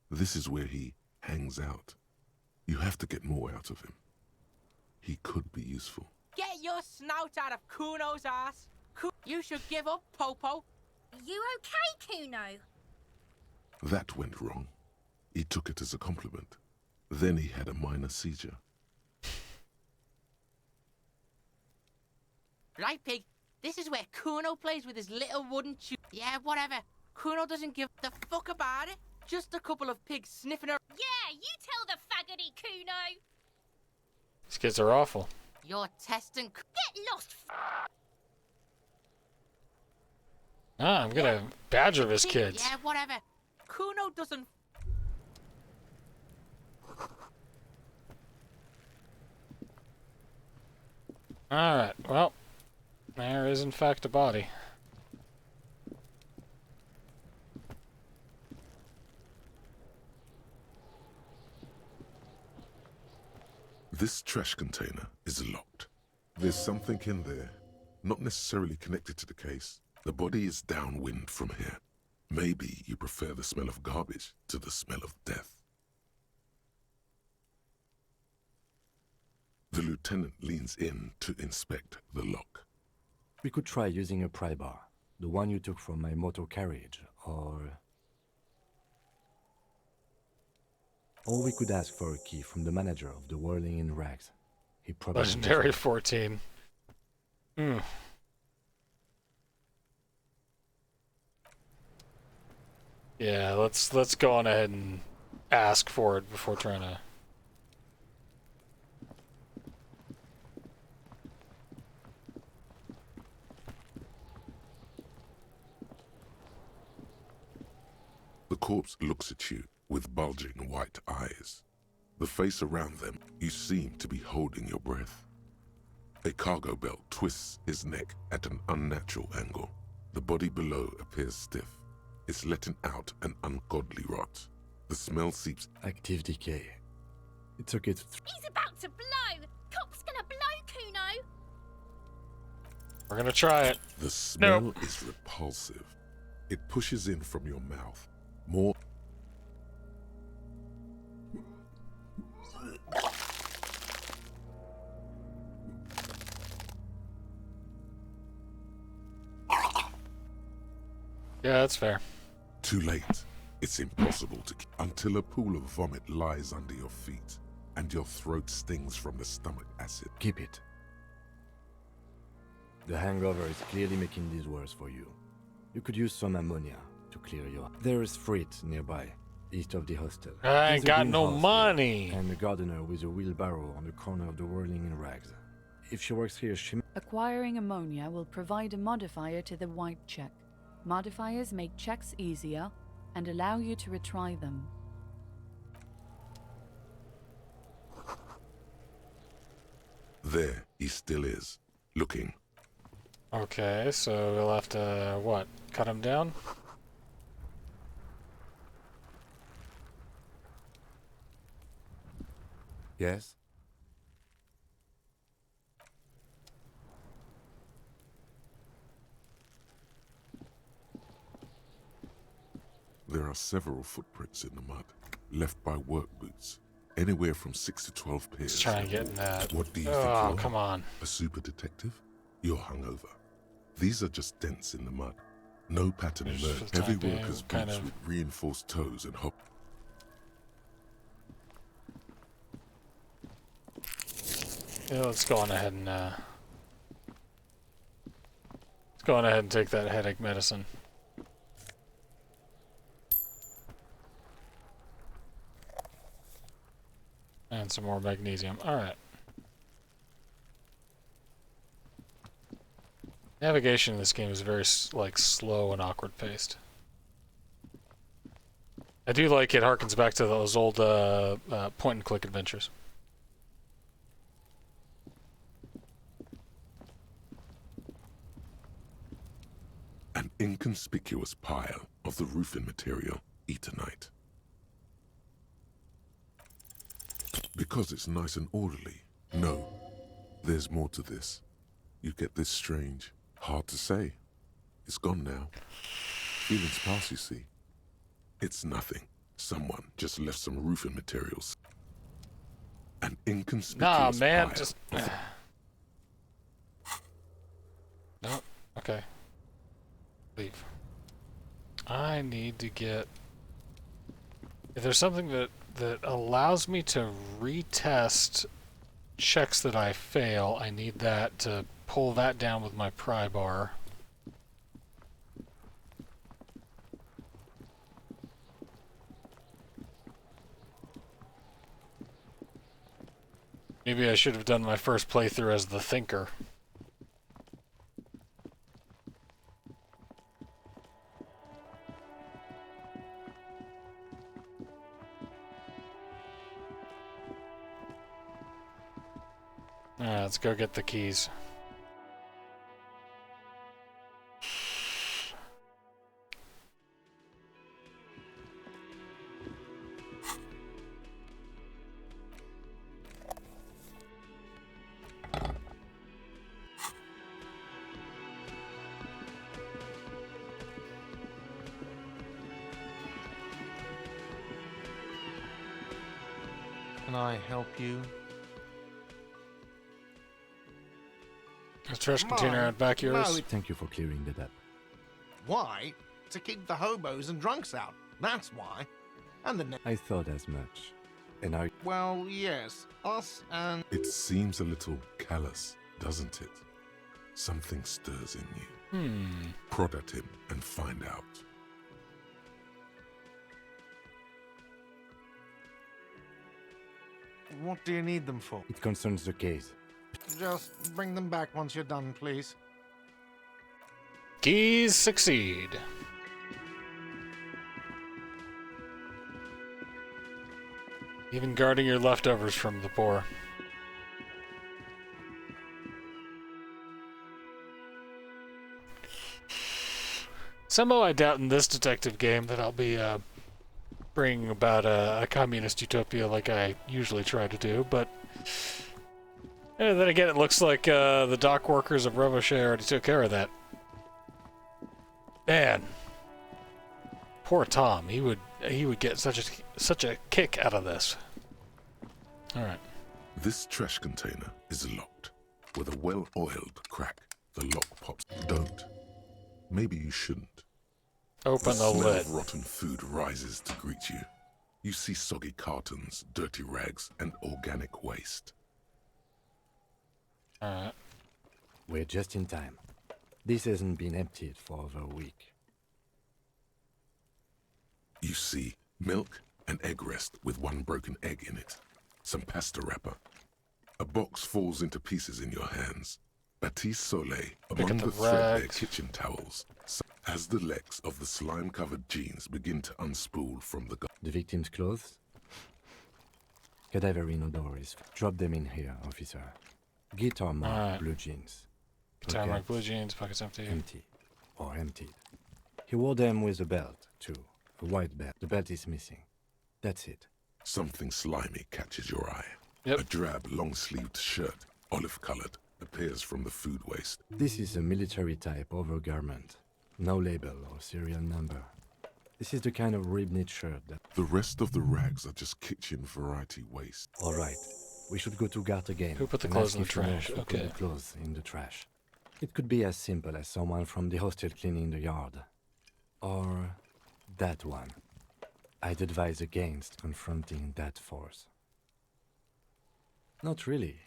This is where he hangs out. You have to get more out of him. He could be useful. Get your snout out of Kuno's ass. You should give up, Popo. You okay, Kuno? That went wrong. He took it as a compliment. Then he had a minor seizure. Right, Pig? This is where Kuno plays with his little wooden tube. Yeah, whatever. Kuno doesn't give the fuck about it. Just a couple of pigs sniffing her. Yeah, you tell the faggoty, Kuno! These kids are awful. You're testing... Get lost! Ah, I'm gonna badger this kid. Yeah, whatever. Kuno doesn't... Alright, well, there is in fact a body. This trash container is locked. There's something in there, not necessarily connected to the case. The body is downwind from here. Maybe you prefer the smell of garbage to the smell of death. The lieutenant leans in to inspect the lock. We could try using a pry bar, the one you took from my motor carriage, or... Or we could ask for a key from the manager of the Whirling in Rags. He probably Legendary 14. Hmm. Yeah, let's go on ahead and ask for it before trying to. The corpse looks at you with bulging white eyes. The face around them, you seem to be holding your breath. A cargo belt twists his neck at an unnatural angle. The body below appears stiff. It's letting out an ungodly rot. The smell seeps. Active decay. It's okay to. He's about to blow! Cop's gonna blow, Kuno! We're gonna try it. The smell is repulsive. It pushes in from your mouth. More. Yeah, that's fair. Too late. It's impossible to until a pool of vomit lies under your feet and your throat stings from the stomach acid. Keep it. The hangover is clearly making this worse for you. You could use some ammonia to clear your. There is freight nearby, east of the hostel. I ain't got no money. And a gardener with a wheelbarrow on the corner of the Whirling in Rags. If she works here, she. Acquiring ammonia will provide a modifier to the white check. Modifiers make checks easier and allow you to retry them. There he still is, looking. Okay, so we'll have to, what, cut him down? Yes? There are several footprints in the mud, left by work boots. Anywhere from 6 to 12 pairs. Let's try and get in that. What do you think you Oh, are? come on. A super detective? You're hungover. These are just dents in the mud. No pattern emerged. Heavy workers' boots with reinforced toes and hop. Yeah, let's go on ahead and let's go on ahead and take that headache medicine. And some more magnesium. Alright. Navigation in this game is very, like, slow and awkward-paced. I do like it harkens back to those old point-and-click adventures. An inconspicuous pile of the roofing material, Eternite. Because it's nice and orderly. No, there's more to this. You get this strange, hard to say. It's gone now. Feelings pass, you see. It's nothing. Someone just left some roofing materials. An inconspicuous man, pile. just... No, okay. Leave. I need to get... If there's something that allows me to retest checks that I fail, I need that to pull that down with my pry bar. Maybe I should have done my first playthrough as the thinker. Alright, let's go get the keys. Can I help you? A trash container out back yours. Thank you for clearing that up. Why? To keep the hobos and drunks out. That's why. And the I thought as much. And are Well, yes. Us and... It seems a little callous, doesn't it? Something stirs in you. Prod at him and find out. What do you need them for? it concerns the case. Just bring them back once you're done, please. Keys succeed. Even guarding your leftovers from the poor. Somehow I doubt in this detective game that I'll be bringing about a communist utopia like I usually try to do, but then again, it looks like the dock workers of Rovoche already took care of that. Man, poor Tom. He would get such a kick out of this. All right. This trash container is locked. With a well-oiled crack, the lock pops. Don't. Maybe you shouldn't. Open the smell lid. Of rotten food rises to greet you. You see soggy cartons, dirty rags, and organic waste. Alright. We're just in time. This hasn't been emptied for over a week. You see milk and egg rest with one broken egg in it. Some pasta wrapper. A box falls into pieces in your hands. Batiste Soleil among the threadbare kitchen towels. As the legs of the slime-covered jeans begin to unspool from the... The victim's clothes? Cadaver inodoris. Drop them in here, officer. Guitar mark, blue jeans. Guitar mark, blue jeans, pockets empty. Empty. Or emptied. He wore them with a belt, too. A white belt. The belt is missing. That's it. Something slimy catches your eye. Yep. A drab, long-sleeved shirt, olive-colored, appears from the food waste. This is a military-type overgarment. No label or serial number. This is the kind of rib-knit shirt that... The rest of the rags are just kitchen variety waste. All right. We should go to Gart again. Who put the and clothes ask in the if he knows trash? who Okay. Put the clothes in the trash. It could be as simple as someone from the hostel cleaning the yard. Or that one. I'd advise against confronting that force. Not really.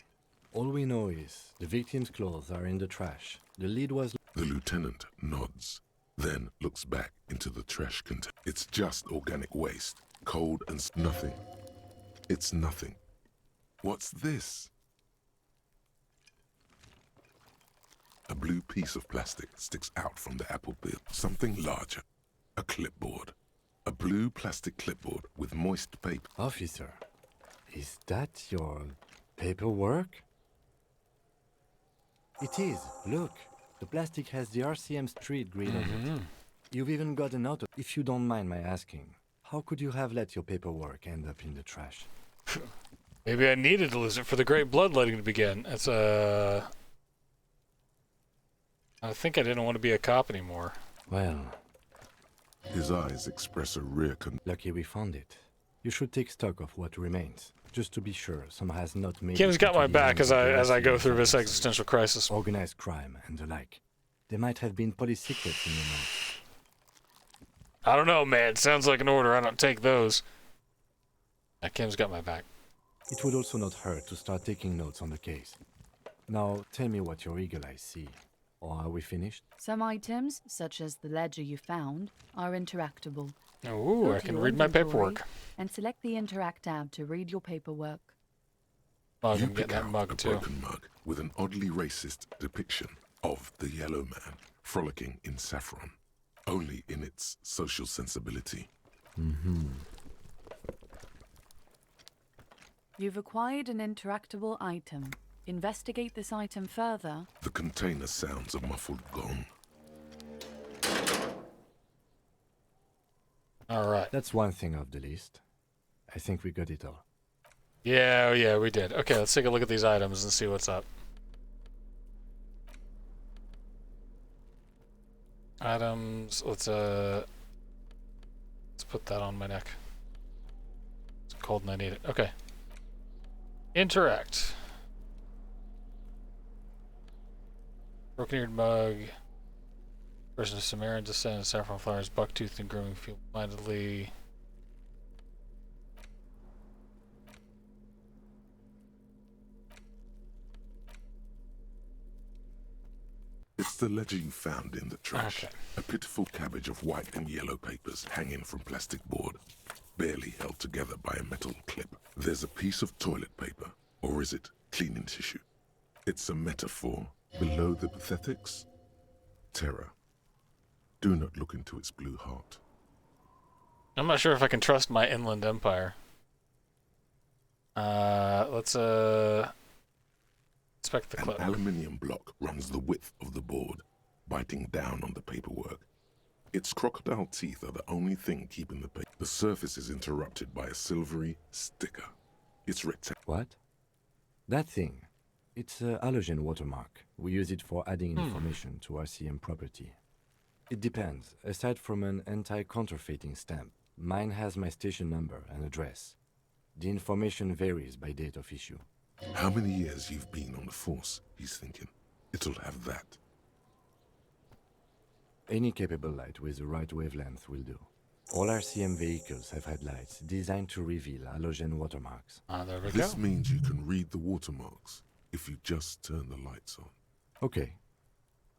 All we know is the victim's clothes are in the trash. The lead was... The lieutenant nods, then looks back into the trash container. It's just organic waste, cold and nothing. It's nothing. What's this? A blue piece of plastic sticks out from the apple peel. Something larger. A clipboard. A blue plastic clipboard with moist paper. Officer, is that your paperwork? It is. Look. The plastic has the RCM street grid on it. You've even got an auto. If you don't mind my asking, how could you have let your paperwork end up in the trash? Maybe I needed to lose it for the great bloodletting to begin. That's I think I didn't want to be a cop anymore. Well... His eyes express a rare Lucky we found it. You should take stock of what remains, just to be sure some has not made... Kim's got my back as I go through this existence. existential crisis. Organized crime and the like. There might have been police secrets in the notes. I don't know, man. Sounds like an order. I don't take those. Kim's got my back. It would also not hurt to start taking notes on the case. Now, tell me what your eagle eyes see. Or are we finished? Some items, such as the ledger you found, are interactable. Ooh, Go I to can your read my inventory paperwork. And select the Interact tab to read your paperwork. Mug, You I'm getting pick that out mug a too. broken mug with an oddly racist depiction of the yellow man frolicking in saffron, only in its social sensibility. You've acquired an interactable item. Investigate this item further. The container sounds a muffled gong. All right. That's one thing off the list. I think we got it all. Yeah, we did. Okay, let's take a look at these items and see what's up. Items. Let's put that on my neck. It's cold and I need it. Okay. Interact. Broken-eared mug. Person of Sumerian descent, saffron flowers, bucktooth and grooming field mindedly. It's the ledger you found in the trash. Okay. A pitiful cabbage of white and yellow papers hanging from plastic board, barely held together by a metal clip. There's a piece of toilet paper, or is it cleaning tissue? It's a metaphor. Below the pathetics, terror. Do not look into its blue heart. I'm not sure if I can trust my inland empire. Let's inspect the clip. An aluminium block runs the width of the board, biting down on the paperwork. Its crocodile teeth are the only thing keeping the paper. The surface is interrupted by a silvery sticker. It's rectangular. What? That thing. It's a halogen watermark. We use it for adding information to RCM property. It depends. Aside from an anti-counterfeiting stamp, mine has my station number and address. The information varies by date of issue. How many years you've been on the force, he's thinking. It'll have that. Any capable light with the right wavelength will do. All RCM vehicles have had lights designed to reveal halogen watermarks. There we This go. means you can read the watermarks if you just turn the lights on. Okay.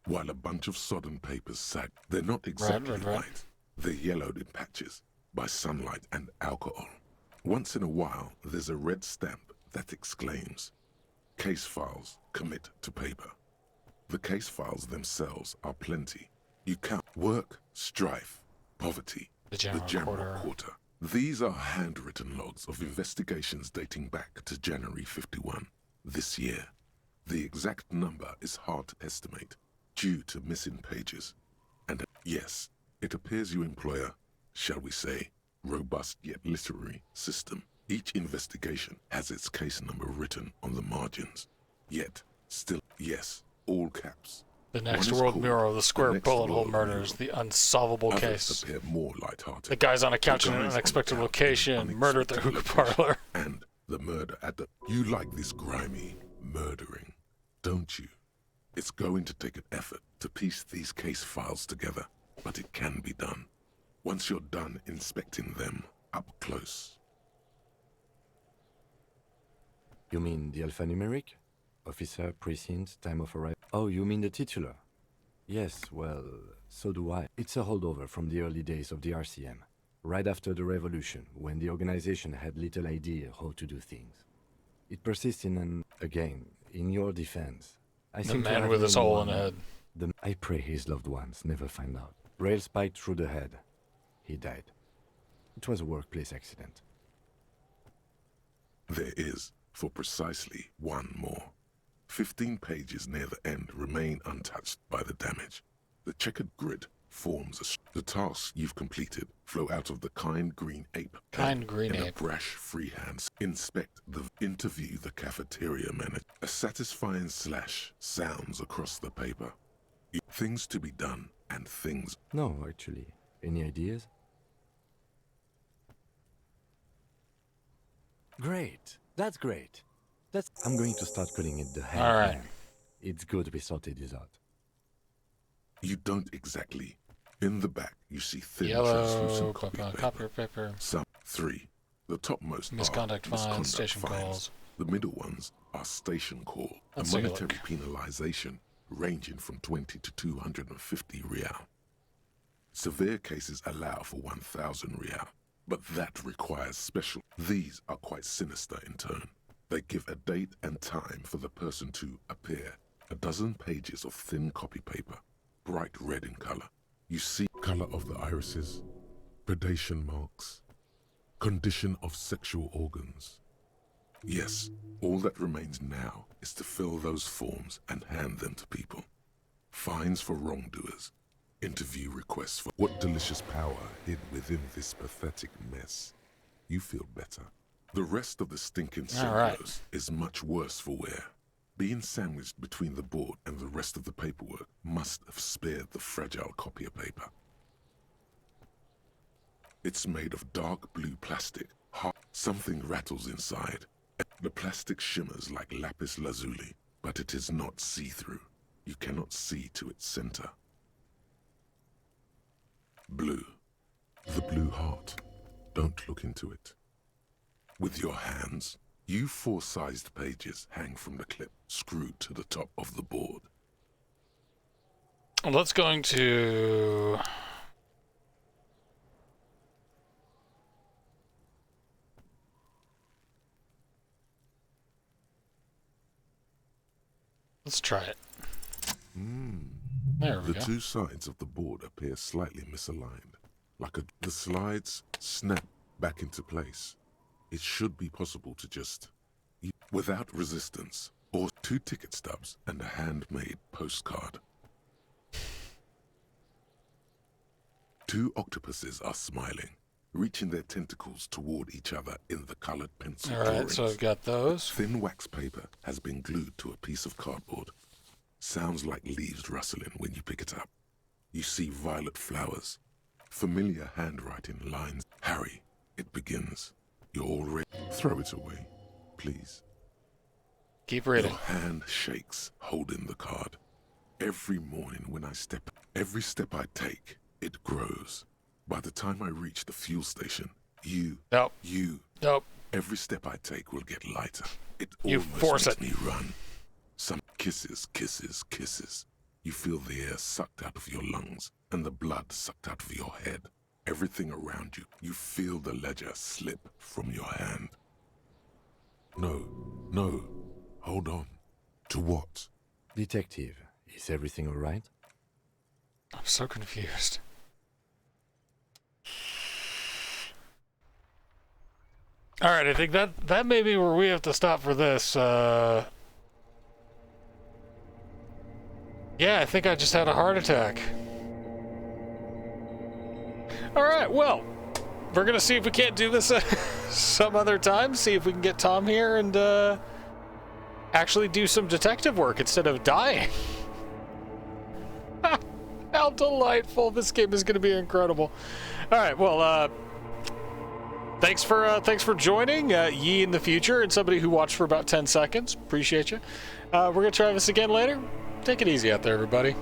While a bunch of sodden papers sag, they're not exactly Right. white. They're yellowed in patches by sunlight and alcohol. Once in a while, there's a red stamp that exclaims, "Case files commit to paper." The case files themselves are plenty. You count work, strife, poverty, The general quarter. These are handwritten logs of investigations dating back to January 51, this year. The exact number is hard to estimate, due to missing pages. And yes, it appears you employ a, shall we say, robust yet literary system. Each investigation has its case number written on the margins. Yet, still, yes, all caps. The next One is world called mirror of the square next bullet hole world murders, mirror. the unsolvable Others case. appear more lighthearted. The guy's on a couch The in an guys on unexpected the couch location, in an murder at the unexpected hookah location, parlor. And the murder at the... You like this grimy murdering, don't you? It's going to take an effort to piece these case files together, but it can be done. Once you're done inspecting them up close. You mean the alphanumeric? Officer, precinct, time of arrival. Oh, you mean the titular? Yes, well, so do I. It's a holdover from the early days of the RCM, right after the revolution, when the organization had little idea how to do things. It persists in an... Again, in your defense. I The seem to man have with his known hole in one- the head. I pray his loved ones never find out. Rail spiked through the head. He died. It was a workplace accident. There is, for precisely one more. 15 pages near the end remain untouched by the damage. The checkered grid forms the tasks you've completed flow out of the kind green ape. Kind green in ape. A brash free hand. Inspect the interview the cafeteria manager. A satisfying slash sounds across the paper. Things to be done and things. No, actually. Any ideas? Great. That's great. I'm going to start calling it the hand All right. plan. It's good we sorted this out. You don't exactly. In the back, you see thin Yellow, translucent copy copy paper. Some 3. The topmost Misconduct are fines, misconduct station fines. calls. The middle ones are station call, Let's a take a monetary penalization ranging from 20 to 250 real. Severe cases allow for 1,000 real, but that requires special. These are quite sinister in turn. They give a date and time for the person to appear. A dozen pages of thin copy paper, bright red in color. You see color of the irises, predation marks, condition of sexual organs. Yes, all that remains now is to fill those forms and hand them to people. Fines for wrongdoers, interview requests for... What delicious power hid within this pathetic mess. You feel better. The rest of the stinking All right. cellulose is much worse for wear. Being sandwiched between the board and the rest of the paperwork must have spared the fragile copier paper. It's made of dark blue plastic. Something rattles inside. The plastic shimmers like lapis lazuli, but it is not see-through. You cannot see to its center. Blue. The blue heart. Don't look into it. With your hands, you 4-sized pages hang from the clip screwed to the top of the board. Let's going to... Let's try it. There we The go. two sides of the board appear slightly misaligned. The slides snap back into place. It should be possible to just... without resistance. Or 2 ticket stubs and a handmade postcard. 2 octopuses are smiling, reaching their tentacles toward each other in the colored pencil All right, so I've got those. Thin wax paper has been glued to a piece of cardboard. Sounds like leaves rustling when you pick it up. You see violet flowers, familiar handwriting lines. Harry, it begins. You're all ready. Throw it away, please. Keep reading. Your hand shakes, holding the card. Every morning when every step I take, it grows. By the time I reach the fuel station, every step I take will get lighter. It almost makes me run. Some kisses, kisses, kisses. You feel the air sucked out of your lungs and the blood sucked out of your head. Everything around you, you feel the ledger slip from your hand. No. Hold on. To what? Detective, is everything all right? I'm so confused. All right, I think that may be where we have to stop for this. Yeah, I think I just had a heart attack. All right, well, we're gonna see if we can't do this some other time. See if we can get Tom here and actually do some detective work instead of dying. How delightful. This game is going to be incredible. All right, well, thanks for joining, Yi in the future, and somebody who watched for about 10 seconds. Appreciate you. We're going to try this again later. Take it easy out there, everybody.